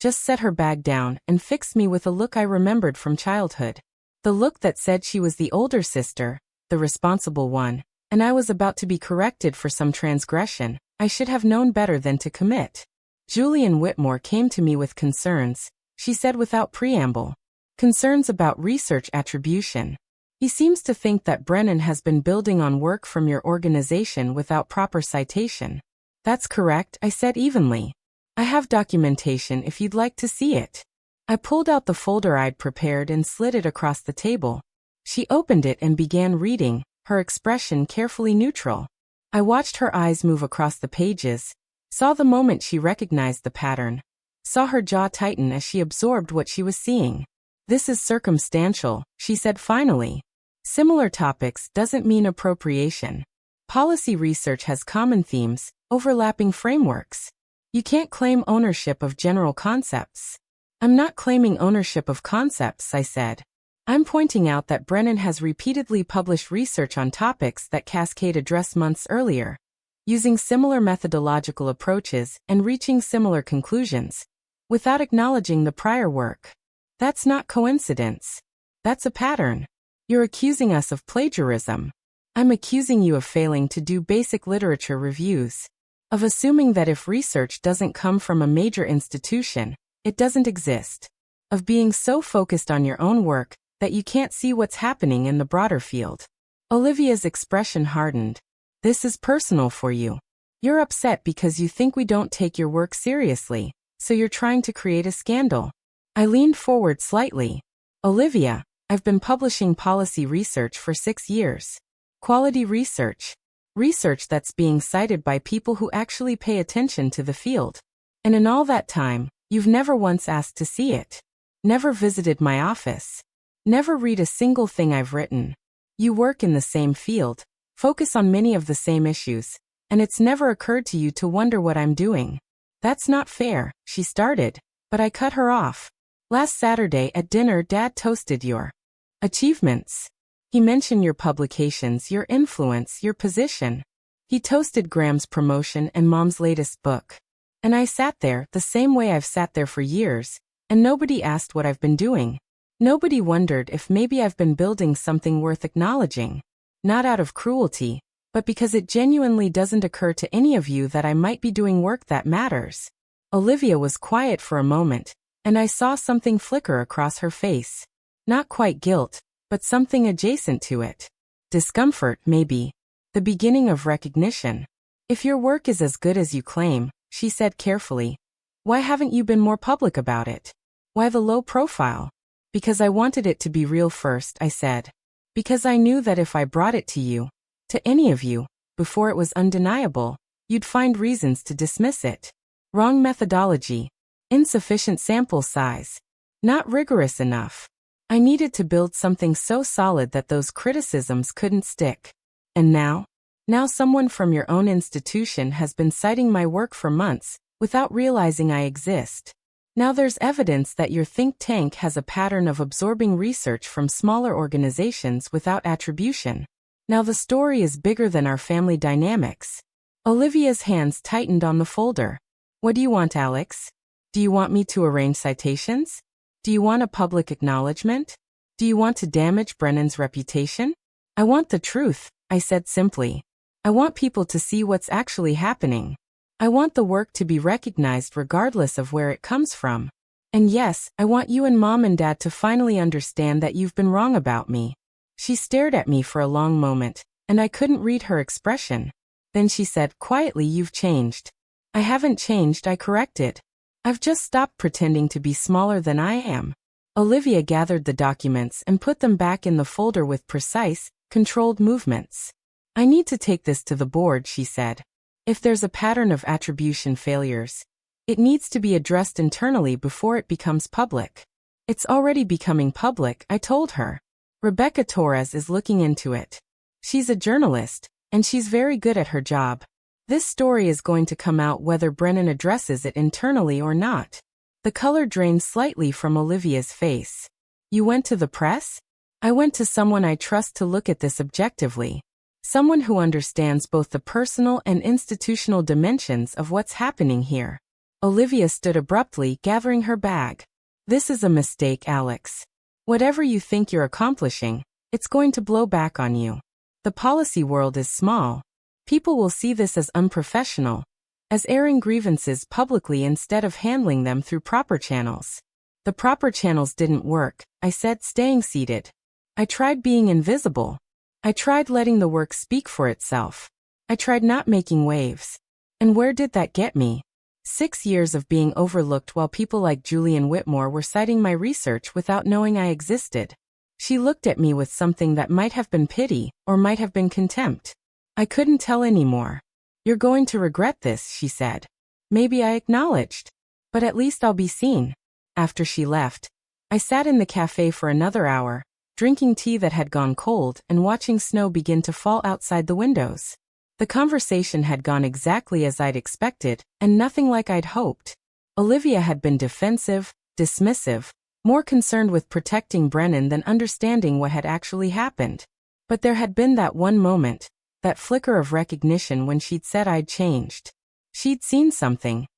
just set her bag down and fixed me with a look I remembered from childhood. The look that said she was the older sister, the responsible one, and I was about to be corrected for some transgression I should have known better than to commit. Julian Whitmore came to me with concerns. she said without preamble. Concerns about research attribution. He seems to think that Brennan has been building on work from your organization without proper citation. That's correct, I said evenly. I have documentation if you'd like to see it. I pulled out the folder I'd prepared and slid it across the table. She opened it and began reading, her expression carefully neutral. I watched her eyes move across the pages, saw the moment she recognized the pattern, saw her jaw tighten as she absorbed what she was seeing. This is circumstantial, she said finally. Similar topics doesn't mean appropriation. Policy research has common themes, overlapping frameworks. You can't claim ownership of general concepts. I'm not claiming ownership of concepts, I said. I'm pointing out that Brennan has repeatedly published research on topics that Cascade addressed months earlier, using similar methodological approaches and reaching similar conclusions, without acknowledging the prior work. That's not coincidence. That's a pattern. You're accusing us of plagiarism. I'm accusing you of failing to do basic literature reviews, of assuming that if research doesn't come from a major institution, it doesn't exist, of being so focused on your own work that you can't see what's happening in the broader field. Olivia's expression hardened. This is personal for you. You're upset because you think we don't take your work seriously, so you're trying to create a scandal. I leaned forward slightly. Olivia, I've been publishing policy research for 6 years. Quality research. Research that's being cited by people who actually pay attention to the field. And in all that time, you've never once asked to see it. Never visited my office. Never read a single thing I've written. You work in the same field, focus on many of the same issues, and it's never occurred to you to wonder what I'm doing. That's not fair, she started, but I cut her off. Last Saturday at dinner, Dad toasted your achievements. He mentioned your publications, your influence, your position. He toasted Graham's promotion and Mom's latest book. And I sat there, the same way I've sat there for years, and nobody asked what I've been doing. Nobody wondered if maybe I've been building something worth acknowledging. Not out of cruelty, but because it genuinely doesn't occur to any of you that I might be doing work that matters. Olivia was quiet for a moment, and I saw something flicker across her face. Not quite guilt, but something adjacent to it. Discomfort, maybe. The beginning of recognition. If your work is as good as you claim, she said carefully, why haven't you been more public about it? Why the low profile? Because I wanted it to be real first, I said. Because I knew that if I brought it to you, to any of you, before it was undeniable, you'd find reasons to dismiss it. Wrong methodology. Insufficient sample size. Not rigorous enough. I needed to build something so solid that those criticisms couldn't stick. And now? Now someone from your own institution has been citing my work for months, without realizing I exist. Now there's evidence that your think tank has a pattern of absorbing research from smaller organizations without attribution. Now the story is bigger than our family dynamics. Olivia's hands tightened on the folder. What do you want, Alex? Do you want me to arrange citations? Do you want a public acknowledgement? Do you want to damage Brennan's reputation? I want the truth, I said simply. I want people to see what's actually happening. I want the work to be recognized regardless of where it comes from. And yes, I want you and Mom and Dad to finally understand that you've been wrong about me. She stared at me for a long moment, and I couldn't read her expression. Then she said quietly, you've changed. I haven't changed, I corrected. I've just stopped pretending to be smaller than I am. Olivia gathered the documents and put them back in the folder with precise, controlled movements. I need to take this to the board, she said. If there's a pattern of attribution failures, it needs to be addressed internally before it becomes public. It's already becoming public, I told her. Rebecca Torres is looking into it. She's a journalist, and she's very good at her job. This story is going to come out whether Brennan addresses it internally or not. The color drained slightly from Olivia's face. You went to the press? I went to someone I trust to look at this objectively. Someone who understands both the personal and institutional dimensions of what's happening here. Olivia stood abruptly, gathering her bag. This is a mistake, Alex. Whatever you think you're accomplishing, it's going to blow back on you. The policy world is small. People will see this as unprofessional, as airing grievances publicly instead of handling them through proper channels. The proper channels didn't work, I said, staying seated. I tried being invisible. I tried letting the work speak for itself. I tried not making waves. And where did that get me? 6 years of being overlooked while people like Julian Whitmore were citing my research without knowing I existed. She looked at me with something that might have been pity, or might have been contempt. I couldn't tell anymore. You're going to regret this, she said. Maybe, I acknowledged. But at least I'll be seen. After she left, I sat in the cafe for another hour, drinking tea that had gone cold and watching snow begin to fall outside the windows. The conversation had gone exactly as I'd expected, and nothing like I'd hoped. Olivia had been defensive, dismissive, more concerned with protecting Brennan than understanding what had actually happened. But there had been that one moment, that flicker of recognition when she'd said I'd changed. She'd seen something,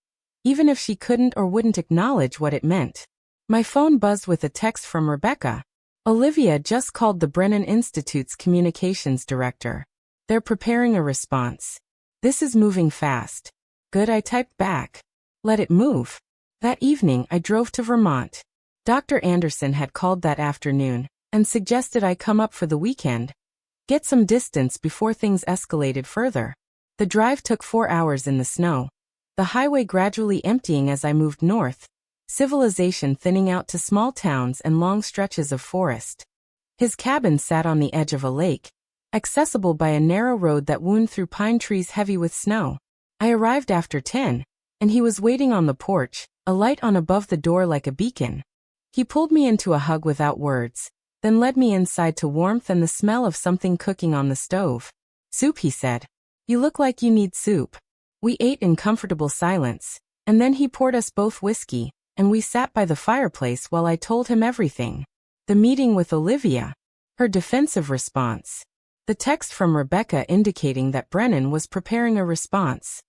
even if she couldn't or wouldn't acknowledge what it meant. My phone buzzed with a text from Rebecca. Olivia just called the Brennan Institute's communications director. They're preparing a response. This is moving fast. Good, I typed back. Let it move. That evening I drove to Vermont. Dr. Anderson had called that afternoon and suggested I come up for the weekend, get some distance before things escalated further. The drive took 4 hours in the snow, the highway gradually emptying as I moved north, civilization thinning out to small towns and long stretches of forest. His cabin sat on the edge of a lake, accessible by a narrow road that wound through pine trees heavy with snow. I arrived after 10, and he was waiting on the porch, a light on above the door like a beacon. He pulled me into a hug without words, then led me inside to warmth and the smell of something cooking on the stove. Soup, he said. You look like you need soup. We ate in comfortable silence, and then he poured us both whiskey, and we sat by the fireplace while I told him everything. The meeting with Olivia. Her defensive response. The text from Rebecca indicating that Brennan was preparing a response.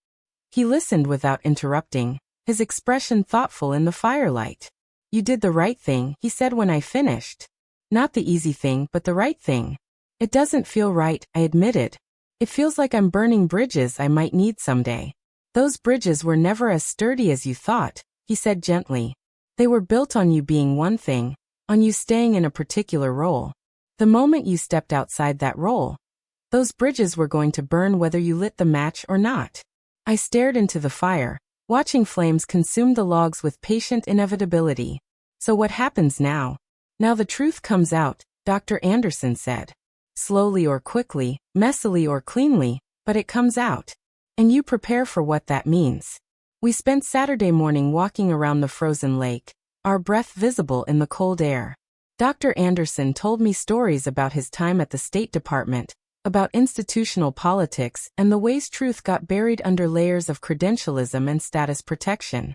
He listened without interrupting, his expression thoughtful in the firelight. You did the right thing, he said when I finished. Not the easy thing, but the right thing. It doesn't feel right, I admitted. It feels like I'm burning bridges I might need someday. Those bridges were never as sturdy as you thought, he said gently. They were built on you being one thing, on you staying in a particular role. The moment you stepped outside that role, those bridges were going to burn whether you lit the match or not. I stared into the fire, watching flames consume the logs with patient inevitability. So what happens now? Now the truth comes out, Dr. Anderson said. Slowly or quickly, messily or cleanly, but it comes out. And you prepare for what that means. We spent Saturday morning walking around the frozen lake, our breath visible in the cold air. Dr. Anderson told me stories about his time at the State Department, about institutional politics and the ways truth got buried under layers of credentialism and status protection.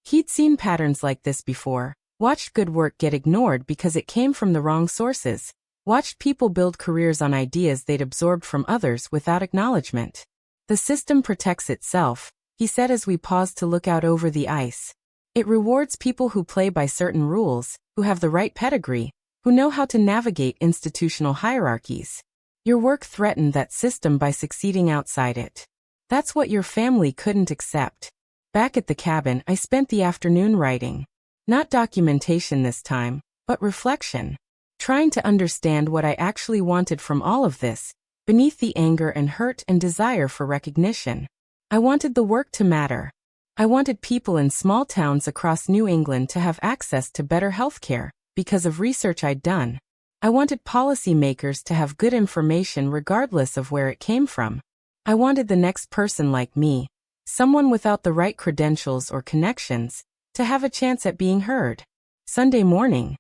He'd seen patterns like this before, watched good work get ignored because it came from the wrong sources, watched people build careers on ideas they'd absorbed from others without acknowledgement. The system protects itself, he said as we paused to look out over the ice. It rewards people who play by certain rules, who have the right pedigree, who know how to navigate institutional hierarchies. Your work threatened that system by succeeding outside it. That's what your family couldn't accept. Back at the cabin, I spent the afternoon writing. Not documentation this time, but reflection. Trying to understand what I actually wanted from all of this, beneath the anger and hurt and desire for recognition. I wanted the work to matter. I wanted people in small towns across New England to have access to better healthcare, because of research I'd done. I wanted policymakers to have good information regardless of where it came from. I wanted the next person like me, someone without the right credentials or connections, to have a chance at being heard. Sunday morning,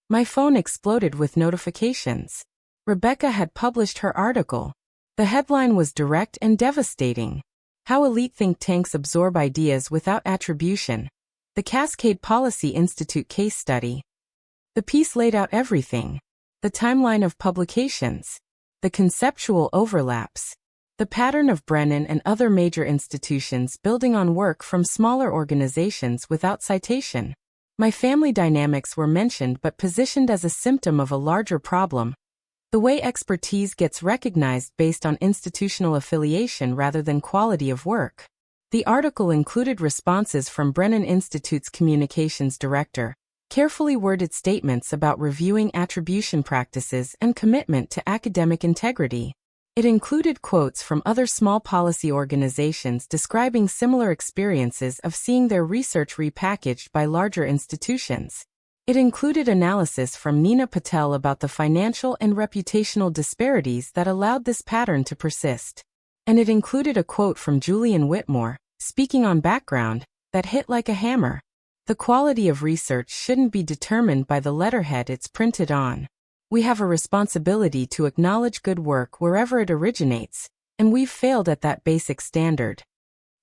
my phone exploded with notifications. Rebecca had published her article. The headline was direct and devastating. How elite think tanks absorb ideas without attribution. The Cascade Policy Institute case study. The piece laid out everything. The timeline of publications. The conceptual overlaps. The pattern of Brennan and other major institutions building on work from smaller organizations without citation. My family dynamics were mentioned but positioned as a symptom of a larger problem. The way expertise gets recognized based on institutional affiliation rather than quality of work. The article included responses from Brennan Institute's communications director, carefully worded statements about reviewing attribution practices and commitment to academic integrity. It included quotes from other small policy organizations describing similar experiences of seeing their research repackaged by larger institutions. It included analysis from Nina Patel about the financial and reputational disparities that allowed this pattern to persist. And it included a quote from Julian Whitmore, speaking on background, that hit like a hammer. The quality of research shouldn't be determined by the letterhead it's printed on. We have a responsibility to acknowledge good work wherever it originates, and we've failed at that basic standard.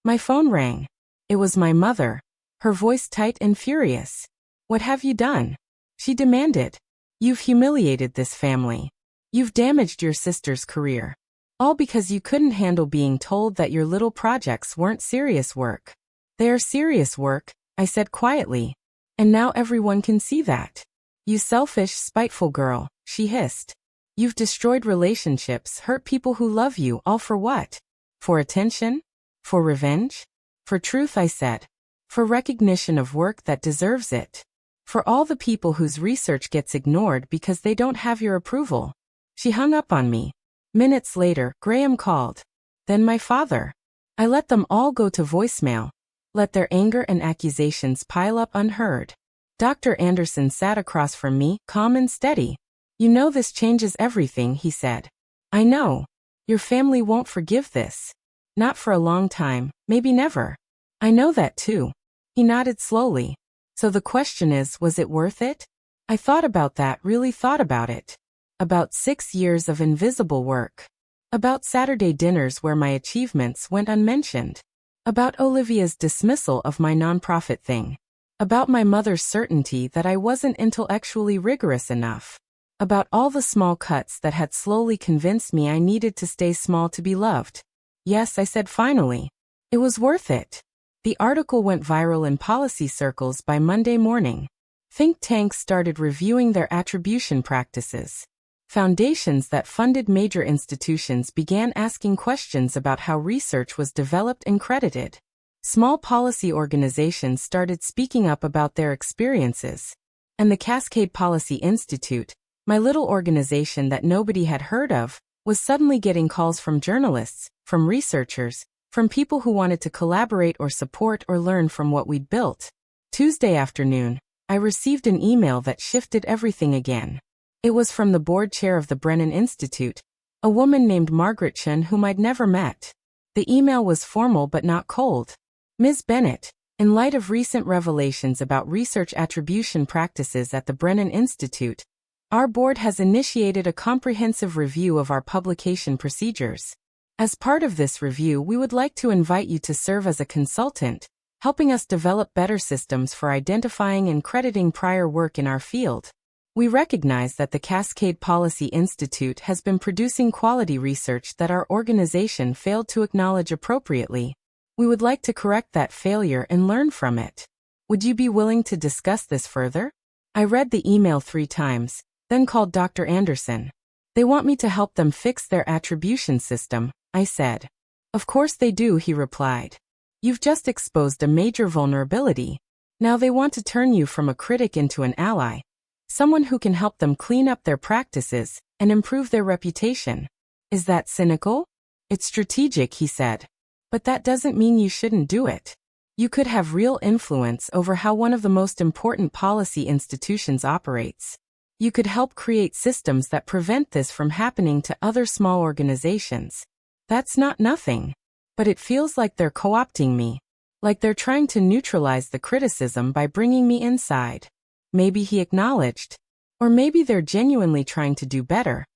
My phone rang. It was my mother, her voice tight and furious. "What have you done?" she demanded. "You've humiliated this family. You've damaged your sister's career. All because you couldn't handle being told that your little projects weren't serious work." "They are serious work," I said quietly. "And now everyone can see that." "You selfish, spiteful girl," she hissed. "You've destroyed relationships, hurt people who love you, all for what? For attention? For revenge? For truth," I said. "For recognition of work that deserves it. For all the people whose research gets ignored because they don't have your approval." She hung up on me. Minutes later, Graham called. Then my father. I let them all go to voicemail. Let their anger and accusations pile up unheard. Dr. Anderson sat across from me, calm and steady. "You know this changes everything," he said. "I know. Your family won't forgive this. Not for a long time, maybe never." "I know that too." He nodded slowly. "So the question is, was it worth it?" I thought about that, really thought about it. About 6 years of invisible work. About Saturday dinners where my achievements went unmentioned. About Olivia's dismissal of my nonprofit thing. About my mother's certainty that I wasn't intellectually rigorous enough. About all the small cuts that had slowly convinced me I needed to stay small to be loved. "Yes," I said finally. "It was worth it." The article went viral in policy circles by Monday morning. Think tanks started reviewing their attribution practices. Foundations that funded major institutions began asking questions about how research was developed and credited. Small policy organizations started speaking up about their experiences. And the Cascade Policy Institute, my little organization that nobody had heard of, was suddenly getting calls from journalists, from researchers, from people who wanted to collaborate or support or learn from what we'd built. Tuesday afternoon, I received an email that shifted everything again. It was from the board chair of the Brennan Institute, a woman named Margaret Chen whom I'd never met. The email was formal but not cold. "Ms. Bennett, in light of recent revelations about research attribution practices at the Brennan Institute, our board has initiated a comprehensive review of our publication procedures. As part of this review, we would like to invite you to serve as a consultant, helping us develop better systems for identifying and crediting prior work in our field. We recognize that the Cascade Policy Institute has been producing quality research that our organization failed to acknowledge appropriately. We would like to correct that failure and learn from it. Would you be willing to discuss this further?" I read the email 3 times, then called Dr. Anderson. "They want me to help them fix their attribution system," I said. "Of course they do," he replied. "You've just exposed a major vulnerability. Now they want to turn you from a critic into an ally. Someone who can help them clean up their practices and improve their reputation. Is that cynical?" "It's strategic," he said. "But that doesn't mean you shouldn't do it. You could have real influence over how one of the most important policy institutions operates. You could help create systems that prevent this from happening to other small organizations. That's not nothing. But it feels like they're co-opting me. Like they're trying to neutralize the criticism by bringing me inside." Maybe he acknowledged. Or maybe they're genuinely trying to do better.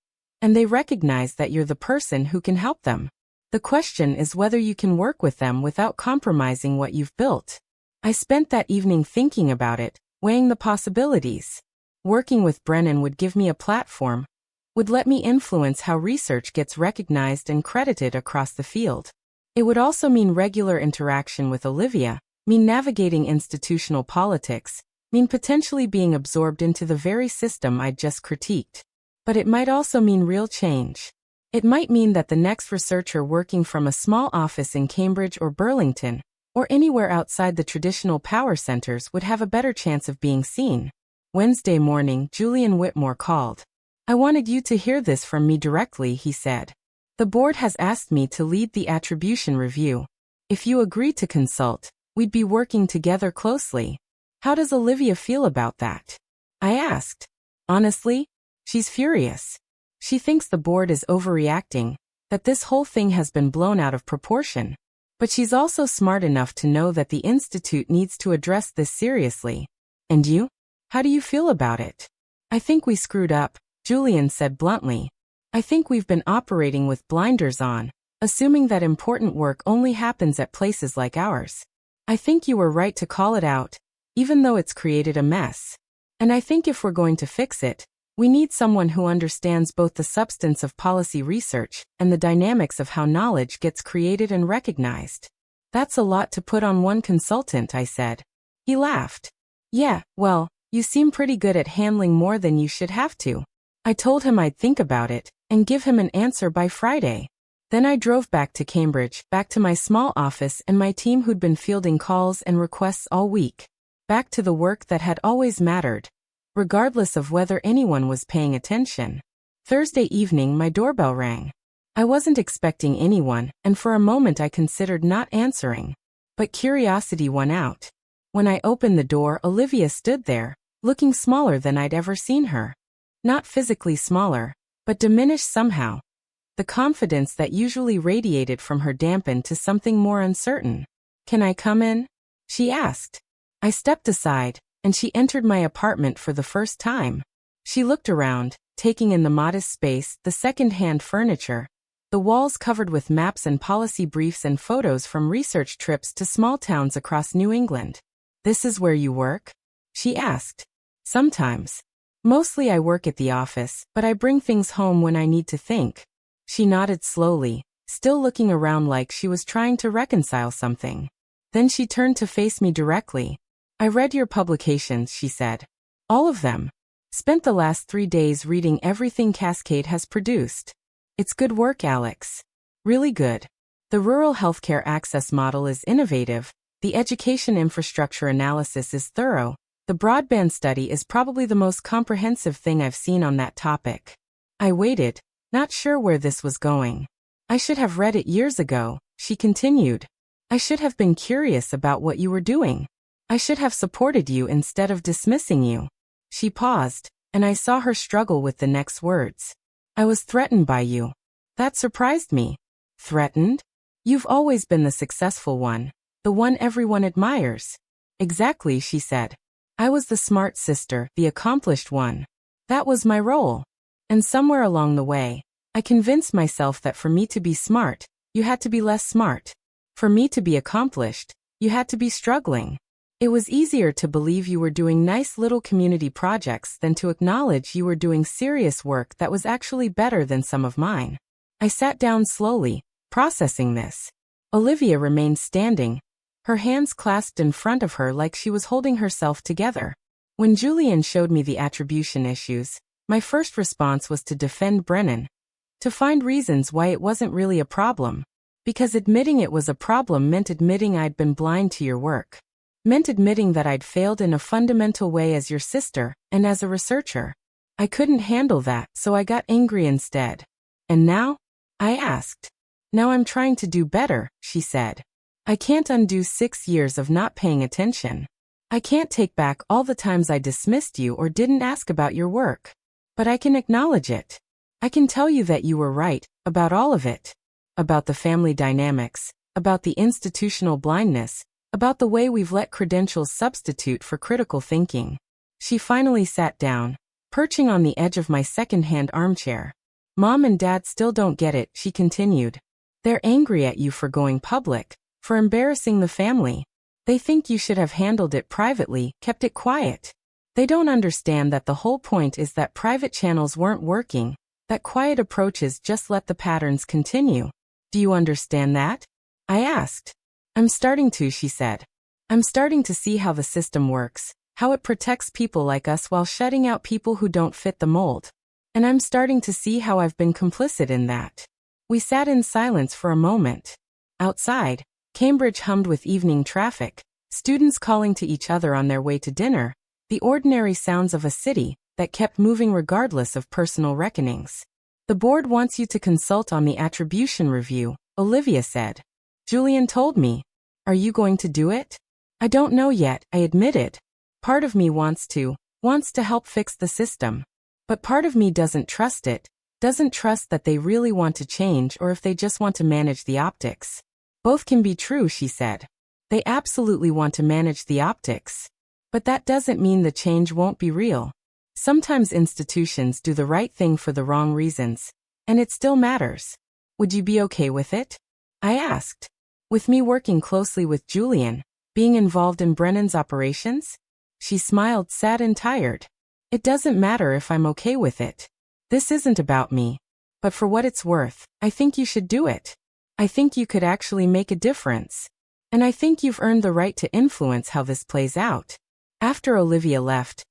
And they recognize that you're the person who can help them. The question is whether you can work with them without compromising what you've built. I spent that evening thinking about it, weighing the possibilities. Working with Brennan would give me a platform, would let me influence how research gets recognized and credited across the field. It would also mean regular interaction with Olivia, mean navigating institutional politics, mean potentially being absorbed into the very system I'd just critiqued. But it might also mean real change. It might mean that the next researcher working from a small office in Cambridge or Burlington, or anywhere outside the traditional power centers would have a better chance of being seen. Wednesday morning, Julian Whitmore called. I wanted you to hear this from me directly, he said. The board has asked me to lead the attribution review. If you agree to consult, we'd be working together closely. How does Olivia feel about that? I asked. Honestly, she's furious. She thinks the board is overreacting, that this whole thing has been blown out of proportion. But she's also smart enough to know that the Institute needs to address this seriously. And you? How do you feel about it? I think we screwed up, Julian said bluntly. I think we've been operating with blinders on, assuming that important work only happens at places like ours. I think you were right to call it out, even though it's created a mess. And I think if we're going to fix it, we need someone who understands both the substance of policy research and the dynamics of how knowledge gets created and recognized. That's a lot to put on one consultant, I said. He laughed. Yeah, well, you seem pretty good at handling more than you should have to. I told him I'd think about it and give him an answer by Friday. Then I drove back to Cambridge, back to my small office and my team who'd been fielding calls and requests all week. Back to the work that had always mattered, regardless of whether anyone was paying attention. Thursday evening, my doorbell rang. I wasn't expecting anyone, and for a moment I considered not answering. But curiosity won out. When I opened the door, Olivia stood there, looking smaller than I'd ever seen her. Not physically smaller, but diminished somehow. The confidence that usually radiated from her dampened to something more uncertain. Can I come in? She asked. I stepped aside, and she entered my apartment for the first time. She looked around, taking in the modest space, the second-hand furniture, the walls covered with maps and policy briefs and photos from research trips to small towns across New England. This is where you work? She asked. Sometimes. Mostly I work at the office, but I bring things home when I need to think. She nodded slowly, still looking around like she was trying to reconcile something. Then she turned to face me directly. I read your publications, she said. All of them. Spent the last 3 days reading everything Cascade has produced. It's good work, Alex. Really good. The rural healthcare access model is innovative, the education infrastructure analysis is thorough, the broadband study is probably the most comprehensive thing I've seen on that topic. I waited, not sure where this was going. I should have read it years ago, she continued. I should have been curious about what you were doing. I should have supported you instead of dismissing you. She paused, and I saw her struggle with the next words. I was threatened by you. That surprised me. Threatened? You've always been the successful one, the one everyone admires. Exactly, she said. I was the smart sister, the accomplished one. That was my role. And somewhere along the way, I convinced myself that for me to be smart, you had to be less smart. For me to be accomplished, you had to be struggling. It was easier to believe you were doing nice little community projects than to acknowledge you were doing serious work that was actually better than some of mine. I sat down slowly, processing this. Olivia remained standing, her hands clasped in front of her like she was holding herself together. When Julian showed me the attribution issues, my first response was to defend Brennan, to find reasons why it wasn't really a problem, because admitting it was a problem meant admitting I'd been blind to your work. Meant admitting that I'd failed in a fundamental way as your sister, and as a researcher. I couldn't handle that, so I got angry instead. And now? I asked. Now I'm trying to do better, she said. I can't undo 6 years of not paying attention. I can't take back all the times I dismissed you or didn't ask about your work. But I can acknowledge it. I can tell you that you were right, about all of it. About the family dynamics, about the institutional blindness, about the way we've let credentials substitute for critical thinking. She finally sat down, perching on the edge of my second-hand armchair. Mom and Dad still don't get it, she continued. They're angry at you for going public, for embarrassing the family. They think you should have handled it privately, kept it quiet. They don't understand that the whole point is that private channels weren't working, that quiet approaches just let the patterns continue. Do you understand that? I asked. I'm starting to, she said. I'm starting to see how the system works, how it protects people like us while shutting out people who don't fit the mold. And I'm starting to see how I've been complicit in that. We sat in silence for a moment. Outside, Cambridge hummed with evening traffic, students calling to each other on their way to dinner, the ordinary sounds of a city that kept moving regardless of personal reckonings. The board wants you to consult on the attribution review, Olivia said. Julian told me. Are you going to do it? I don't know yet, I admitted. Part of me wants to help fix the system. But part of me doesn't trust it, doesn't trust that they really want to change or if they just want to manage the optics. Both can be true, she said. They absolutely want to manage the optics. But that doesn't mean the change won't be real. Sometimes institutions do the right thing for the wrong reasons, and it still matters. Would you be okay with it? I asked. With me working closely with Julian, being involved in Brennan's operations? She smiled, sad and tired. It doesn't matter if I'm okay with it. This isn't about me. But for what it's worth, I think you should do it. I think you could actually make a difference. And I think you've earned the right to influence how this plays out. After Olivia left,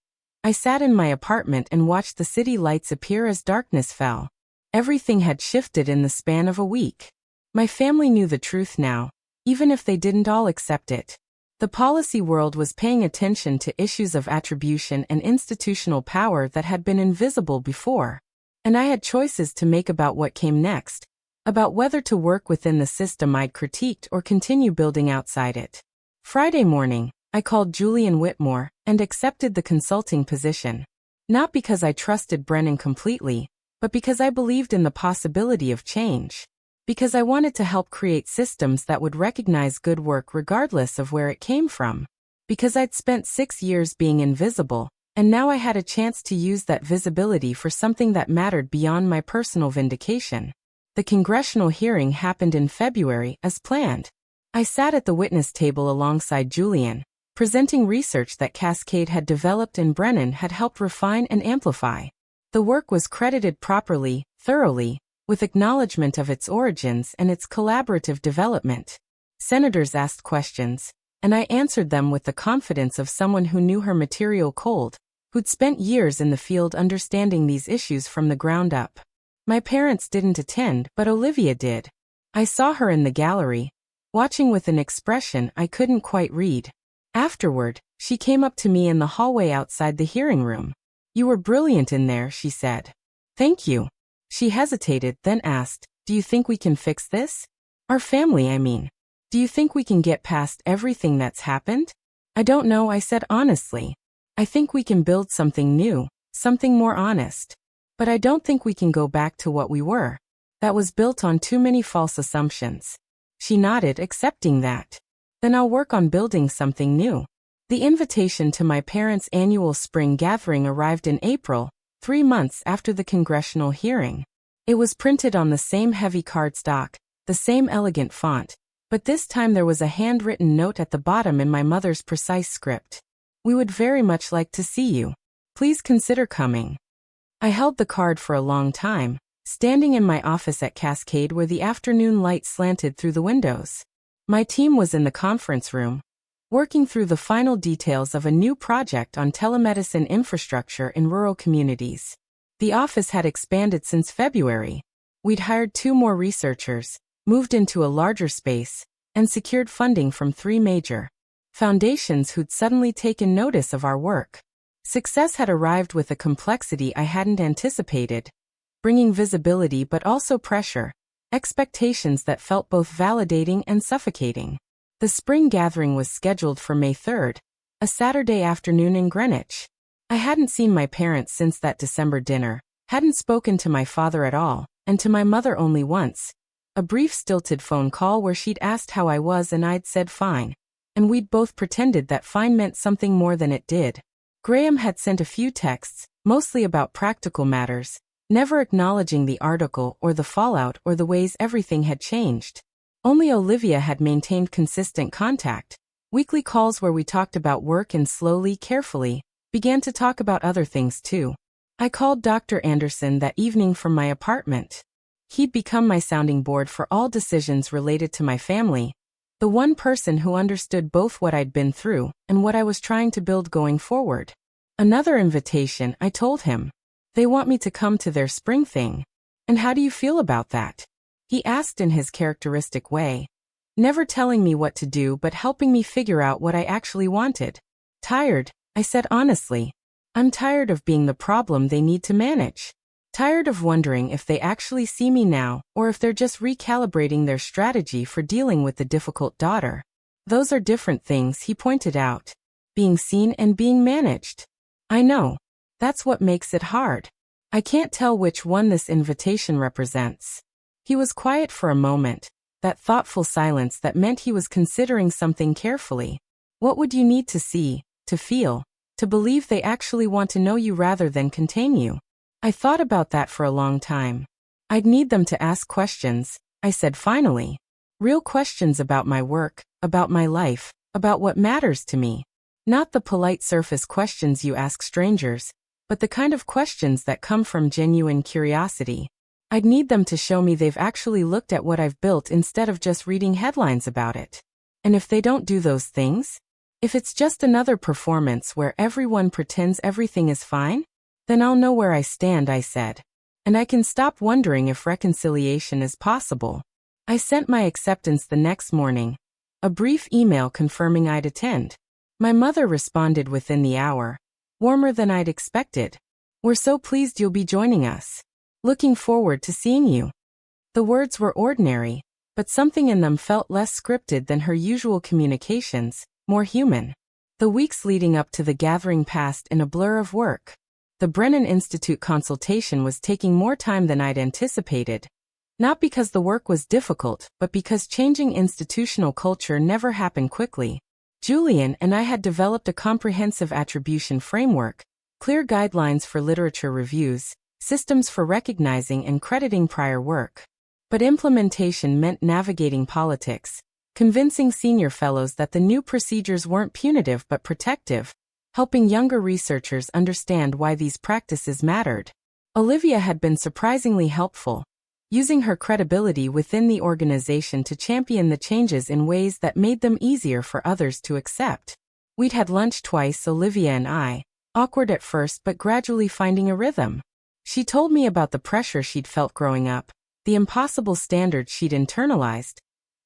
I sat in my apartment and watched the city lights appear as darkness fell. Everything had shifted in the span of a week. My family knew the truth now, even if they didn't all accept it. The policy world was paying attention to issues of attribution and institutional power that had been invisible before. And I had choices to make about what came next, about whether to work within the system I'd critiqued or continue building outside it. Friday morning, I called Julian Whitmore and accepted the consulting position. Not because I trusted Brennan completely, but because I believed in the possibility of change. Because I wanted to help create systems that would recognize good work regardless of where it came from. Because I'd spent 6 years being invisible, and now I had a chance to use that visibility for something that mattered beyond my personal vindication. The congressional hearing happened in February as planned. I sat at the witness table alongside Julian, presenting research that Cascade had developed and Brennan had helped refine and amplify. The work was credited properly, thoroughly, with acknowledgement of its origins and its collaborative development. Senators asked questions, and I answered them with the confidence of someone who knew her material cold, who'd spent years in the field understanding these issues from the ground up. My parents didn't attend, but Olivia did. I saw her in the gallery, watching with an expression I couldn't quite read. Afterward, she came up to me in the hallway outside the hearing room. You were brilliant in there, she said. Thank you. She hesitated, then asked, do you think we can fix this? Our family, I mean. Do you think we can get past everything that's happened? I don't know, I said honestly. I think we can build something new, something more honest. But I don't think we can go back to what we were. That was built on too many false assumptions. She nodded, accepting that. Then I'll work on building something new. The invitation to my parents' annual spring gathering arrived in April, 3 months after the congressional hearing. It was printed on the same heavy cardstock, the same elegant font, but this time there was a handwritten note at the bottom in my mother's precise script. We would very much like to see you. Please consider coming. I held the card for a long time, standing in my office at Cascade where the afternoon light slanted through the windows. My team was in the conference room, working through the final details of a new project on telemedicine infrastructure in rural communities. The office had expanded since February. We'd hired 2 more researchers, moved into a larger space, and secured funding from 3 major foundations who'd suddenly taken notice of our work. Success had arrived with a complexity I hadn't anticipated, bringing visibility but also pressure, expectations that felt both validating and suffocating. The spring gathering was scheduled for May 3rd, a Saturday afternoon in Greenwich. I hadn't seen my parents since that December dinner, hadn't spoken to my father at all, and to my mother only once. A brief stilted phone call where she'd asked how I was and I'd said fine, and we'd both pretended that fine meant something more than it did. Graham had sent a few texts, mostly about practical matters, never acknowledging the article or the fallout or the ways everything had changed. Only Olivia had maintained consistent contact, weekly calls where we talked about work and slowly, carefully, began to talk about other things too. I called Dr. Anderson that evening from my apartment. He'd become my sounding board for all decisions related to my family, the one person who understood both what I'd been through and what I was trying to build going forward. Another invitation, I told him. They want me to come to their spring thing. And how do you feel about that? He asked in his characteristic way, never telling me what to do but helping me figure out what I actually wanted. Tired, I said honestly. I'm tired of being the problem they need to manage. Tired of wondering if they actually see me now, or if they're just recalibrating their strategy for dealing with the difficult daughter. Those are different things, he pointed out. Being seen and being managed. I know. That's what makes it hard. I can't tell which one this invitation represents. He was quiet for a moment, that thoughtful silence that meant he was considering something carefully. What would you need to see, to feel, to believe they actually want to know you rather than contain you? I thought about that for a long time. I'd need them to ask questions, I said finally. Real questions about my work, about my life, about what matters to me. Not the polite surface questions you ask strangers, but the kind of questions that come from genuine curiosity. I'd need them to show me they've actually looked at what I've built instead of just reading headlines about it. And if they don't do those things, if it's just another performance where everyone pretends everything is fine, then I'll know where I stand, I said. And I can stop wondering if reconciliation is possible. I sent my acceptance the next morning. A brief email confirming I'd attend. My mother responded within the hour. Warmer than I'd expected. We're so pleased you'll be joining us. Looking forward to seeing you. The words were ordinary, but something in them felt less scripted than her usual communications, more human. The weeks leading up to the gathering passed in a blur of work. The Brennan Institute consultation was taking more time than I'd anticipated. Not because the work was difficult, but because changing institutional culture never happened quickly. Julian and I had developed a comprehensive attribution framework, clear guidelines for literature reviews, systems for recognizing and crediting prior work. But implementation meant navigating politics, convincing senior fellows that the new procedures weren't punitive but protective, helping younger researchers understand why these practices mattered. Olivia had been surprisingly helpful, using her credibility within the organization to champion the changes in ways that made them easier for others to accept. We'd had lunch twice, Olivia and I, awkward at first but gradually finding a rhythm. She told me about the pressure she'd felt growing up, the impossible standards she'd internalized,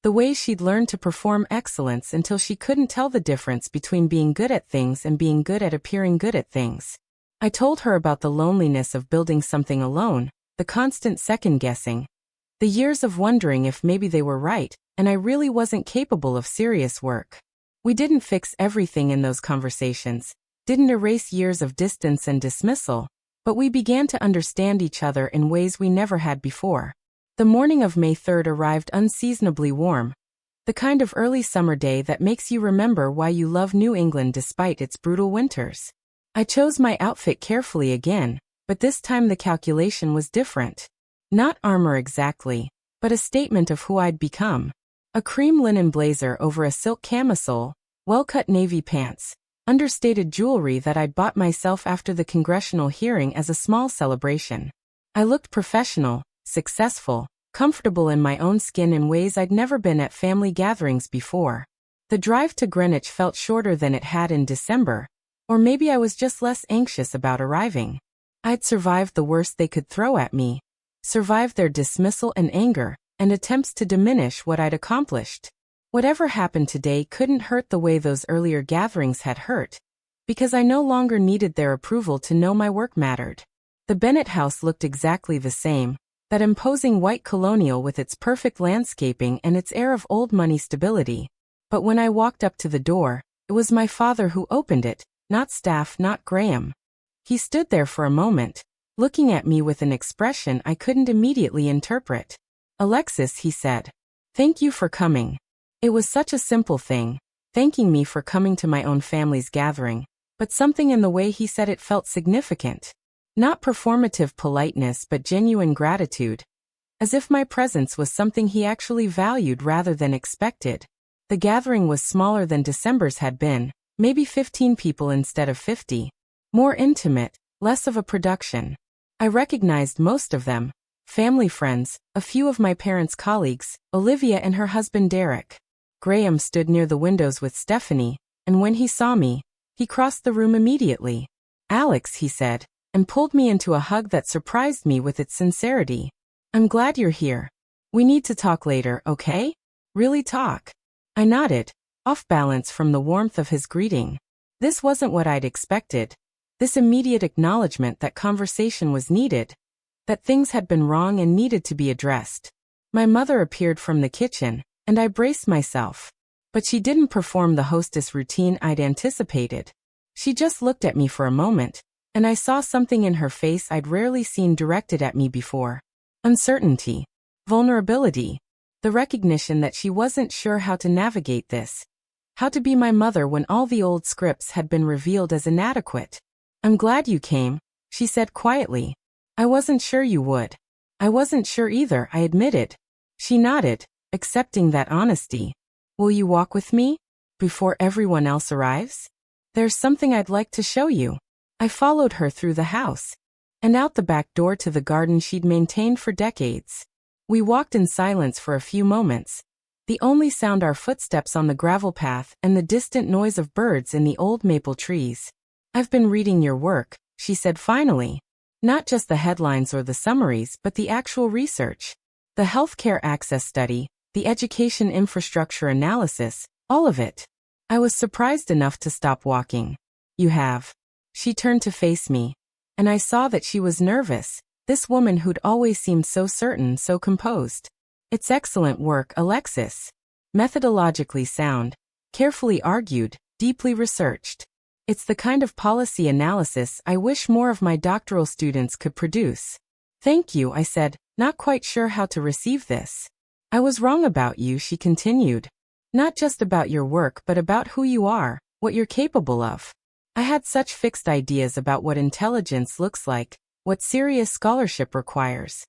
the way she'd learned to perform excellence until she couldn't tell the difference between being good at things and being good at appearing good at things. I told her about the loneliness of building something alone, the constant second-guessing, the years of wondering if maybe they were right, and I really wasn't capable of serious work. We didn't fix everything in those conversations, didn't erase years of distance and dismissal, but we began to understand each other in ways we never had before. The morning of May 3rd arrived unseasonably warm, the kind of early summer day that makes you remember why you love New England despite its brutal winters. I chose my outfit carefully again, but this time the calculation was different. Not armor exactly, but a statement of who I'd become. A cream linen blazer over a silk camisole, well-cut navy pants, understated jewelry that I'd bought myself after the congressional hearing as a small celebration. I looked professional, successful, comfortable in my own skin in ways I'd never been at family gatherings before. The drive to Greenwich felt shorter than it had in December, or maybe I was just less anxious about arriving. I'd survived the worst they could throw at me, survived their dismissal and anger, and attempts to diminish what I'd accomplished. Whatever happened today couldn't hurt the way those earlier gatherings had hurt, because I no longer needed their approval to know my work mattered. The Bennett house looked exactly the same, that imposing white colonial with its perfect landscaping and its air of old money stability. But when I walked up to the door, it was my father who opened it, not staff, not Graham. He stood there for a moment, looking at me with an expression I couldn't immediately interpret. "Alexis," he said. "Thank you for coming." It was such a simple thing, thanking me for coming to my own family's gathering, but something in the way he said it felt significant. Not performative politeness but genuine gratitude. As if my presence was something he actually valued rather than expected. The gathering was smaller than December's had been, maybe 15 people instead of 50. More intimate, less of a production. I recognized most of them. Family friends, a few of my parents' colleagues, Olivia and her husband Derek. Graham stood near the windows with Stephanie, and when he saw me, he crossed the room immediately. "Alex," he said, and pulled me into a hug that surprised me with its sincerity. "I'm glad you're here. We need to talk later, okay? Really talk." I nodded, off balance from the warmth of his greeting. This wasn't what I'd expected. This immediate acknowledgement that conversation was needed, that things had been wrong and needed to be addressed. My mother appeared from the kitchen, and I braced myself. But she didn't perform the hostess routine I'd anticipated. She just looked at me for a moment, and I saw something in her face I'd rarely seen directed at me before. Uncertainty. Vulnerability. The recognition that she wasn't sure how to navigate this. How to be my mother when all the old scripts had been revealed as inadequate. "I'm glad you came," she said quietly. "I wasn't sure you would." "I wasn't sure either," I admitted. She nodded, accepting that honesty. "Will you walk with me? Before everyone else arrives? There's something I'd like to show you." I followed her through the house, and out the back door to the garden she'd maintained for decades. We walked in silence for a few moments, the only sound our footsteps on the gravel path and the distant noise of birds in the old maple trees. "I've been reading your work," she said finally. "Not just the headlines or the summaries, but the actual research. The healthcare access study, the education infrastructure analysis, all of it." I was surprised enough to stop walking. "You have." She turned to face me, and I saw that she was nervous, this woman who'd always seemed so certain, so composed. "It's excellent work, Alexis. Methodologically sound, carefully argued, deeply researched. It's the kind of policy analysis I wish more of my doctoral students could produce." "Thank you," I said, not quite sure how to receive this. "I was wrong about you," she continued. "Not just about your work but about who you are, what you're capable of." I had such fixed ideas about what intelligence looks like, what serious scholarship requires.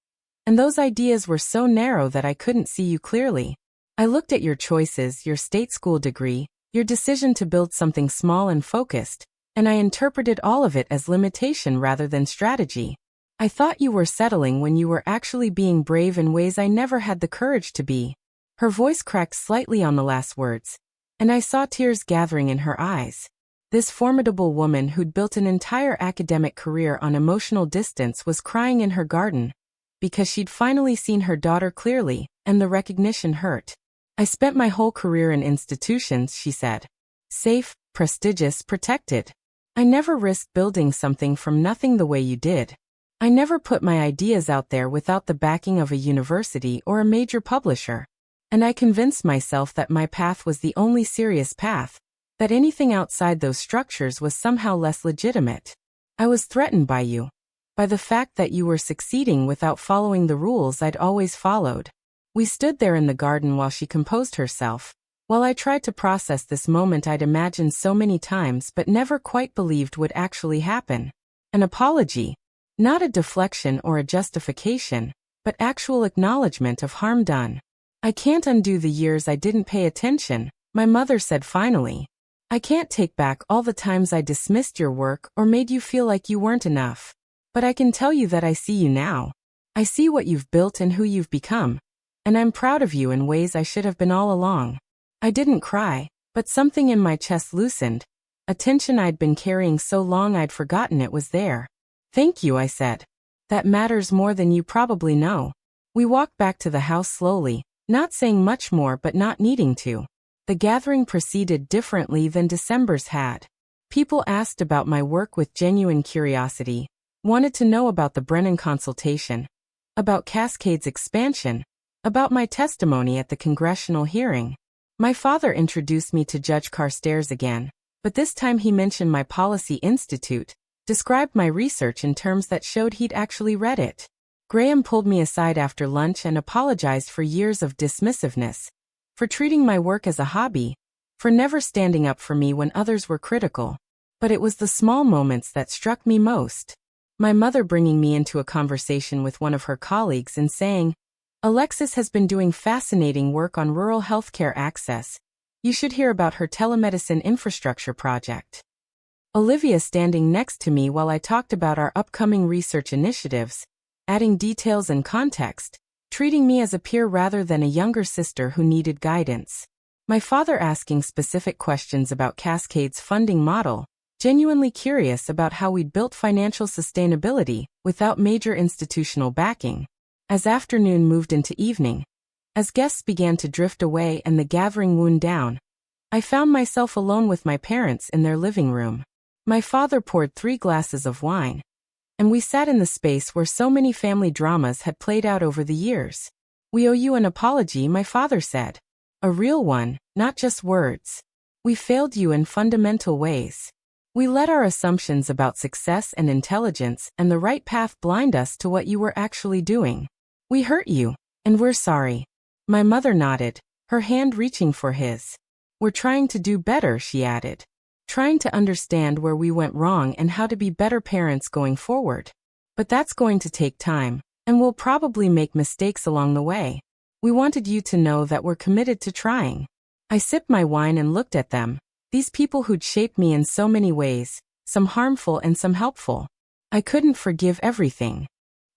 And those ideas were so narrow that I couldn't see you clearly. I looked at your choices, your state school degree, your decision to build something small and focused, and I interpreted all of it as limitation rather than strategy. I thought you were settling when you were actually being brave in ways I never had the courage to be. Her voice cracked slightly on the last words, and I saw tears gathering in her eyes. This formidable woman who'd built an entire academic career on emotional distance was crying in her garden, because she'd finally seen her daughter clearly, and the recognition hurt. "I spent my whole career in institutions," she said. "Safe, prestigious, protected. I never risked building something from nothing the way you did. I never put my ideas out there without the backing of a university or a major publisher. And I convinced myself that my path was the only serious path, that anything outside those structures was somehow less legitimate. I was threatened by you, by the fact that you were succeeding without following the rules I'd always followed." We stood there in the garden while she composed herself, while I tried to process this moment I'd imagined so many times but never quite believed would actually happen. An apology. Not a deflection or a justification, but actual acknowledgement of harm done. "I can't undo the years I didn't pay attention," my mother said finally. "I can't take back all the times I dismissed your work or made you feel like you weren't enough. But I can tell you that I see you now. I see what you've built and who you've become. And I'm proud of you in ways I should have been all along." I didn't cry, but something in my chest loosened. A tension I'd been carrying so long I'd forgotten it was there. "Thank you," I said. "That matters more than you probably know." We walked back to the house slowly, not saying much more but not needing to. The gathering proceeded differently than December's had. People asked about my work with genuine curiosity, wanted to know about the Brennan consultation, about Cascade's expansion, about my testimony at the congressional hearing. My father introduced me to Judge Carstairs again, but this time he mentioned my Policy Institute, described my research in terms that showed he'd actually read it. Graham pulled me aside after lunch and apologized for years of dismissiveness, for treating my work as a hobby, for never standing up for me when others were critical. But it was the small moments that struck me most. My mother bringing me into a conversation with one of her colleagues and saying, "Alexis has been doing fascinating work on rural healthcare access. You should hear about her telemedicine infrastructure project." Olivia standing next to me while I talked about our upcoming research initiatives, adding details and context, treating me as a peer rather than a younger sister who needed guidance. My father asking specific questions about Cascade's funding model, genuinely curious about how we'd built financial sustainability without major institutional backing. As afternoon moved into evening, as guests began to drift away and the gathering wound down, I found myself alone with my parents in their living room. My father poured 3 glasses of wine, and we sat in the space where so many family dramas had played out over the years. "We owe you an apology," my father said. "A real one, not just words. We failed you in fundamental ways. We let our assumptions about success and intelligence and the right path blind us to what you were actually doing. We hurt you, and we're sorry." My mother nodded, her hand reaching for his. "We're trying to do better," she added. "Trying to understand where we went wrong and how to be better parents going forward. But that's going to take time, and we'll probably make mistakes along the way. We wanted you to know that we're committed to trying." I sipped my wine and looked at them, these people who'd shaped me in so many ways, some harmful and some helpful. I couldn't forgive everything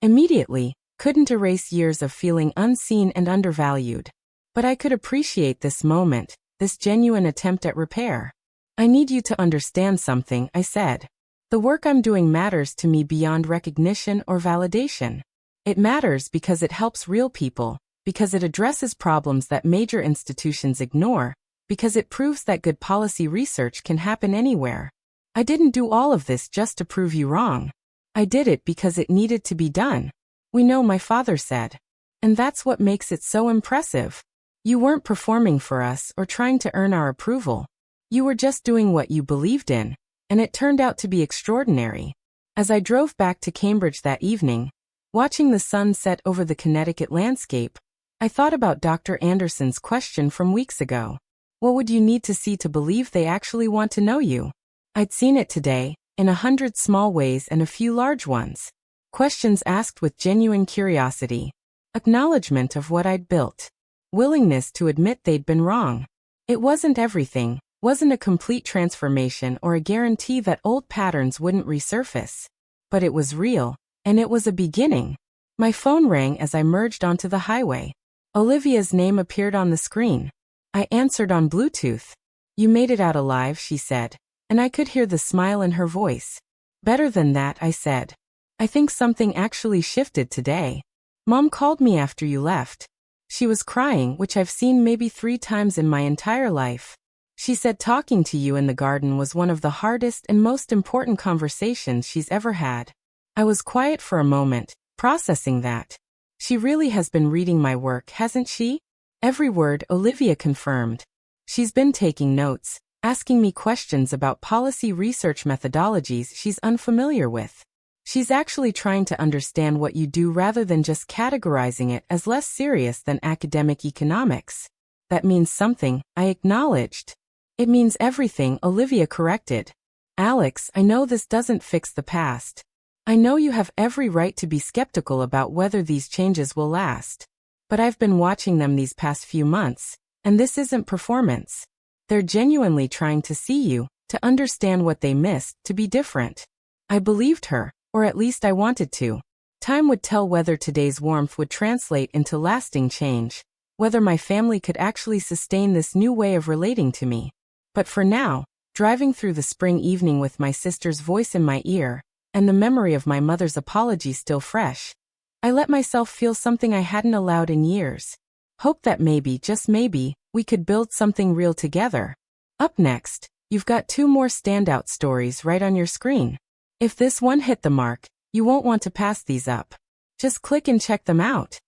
immediately, couldn't erase years of feeling unseen and undervalued. But I could appreciate this moment, this genuine attempt at repair. "I need you to understand something," I said. "The work I'm doing matters to me beyond recognition or validation. It matters because it helps real people, because it addresses problems that major institutions ignore, because it proves that good policy research can happen anywhere. I didn't do all of this just to prove you wrong. I did it because it needed to be done." "We know," my father said. "And that's what makes it so impressive. You weren't performing for us or trying to earn our approval. You were just doing what you believed in, and it turned out to be extraordinary." As I drove back to Cambridge that evening, watching the sun set over the Connecticut landscape, I thought about Dr. Anderson's question from weeks ago. What would you need to see to believe they actually want to know you? I'd seen it today, in 100 small ways and a few large ones. Questions asked with genuine curiosity. Acknowledgement of what I'd built. Willingness to admit they'd been wrong. It wasn't everything, wasn't a complete transformation or a guarantee that old patterns wouldn't resurface. But it was real, and it was a beginning. My phone rang as I merged onto the highway. Olivia's name appeared on the screen. I answered on Bluetooth. "You made it out alive," she said, and I could hear the smile in her voice. "Better than that," I said. "I think something actually shifted today. Mom called me after you left. She was crying, which I've seen maybe 3 times in my entire life. She said talking to you in the garden was one of the hardest and most important conversations she's ever had." I was quiet for a moment, processing that. She really has been reading my work, hasn't she? Every word, Olivia confirmed. She's been taking notes, asking me questions about policy research methodologies she's unfamiliar with. She's actually trying to understand what you do rather than just categorizing it as less serious than academic economics. That means something, I acknowledged. "It means everything," Olivia corrected. "Alex, I know this doesn't fix the past. I know you have every right to be skeptical about whether these changes will last. But I've been watching them these past few months, and this isn't performance. They're genuinely trying to see you, to understand what they missed, to be different." I believed her, or at least I wanted to. Time would tell whether today's warmth would translate into lasting change, whether my family could actually sustain this new way of relating to me. But for now, driving through the spring evening with my sister's voice in my ear, and the memory of my mother's apology still fresh, I let myself feel something I hadn't allowed in years. Hope that maybe, just maybe, we could build something real together. Up next, you've got 2 more standout stories right on your screen. If this one hit the mark, you won't want to pass these up. Just click and check them out.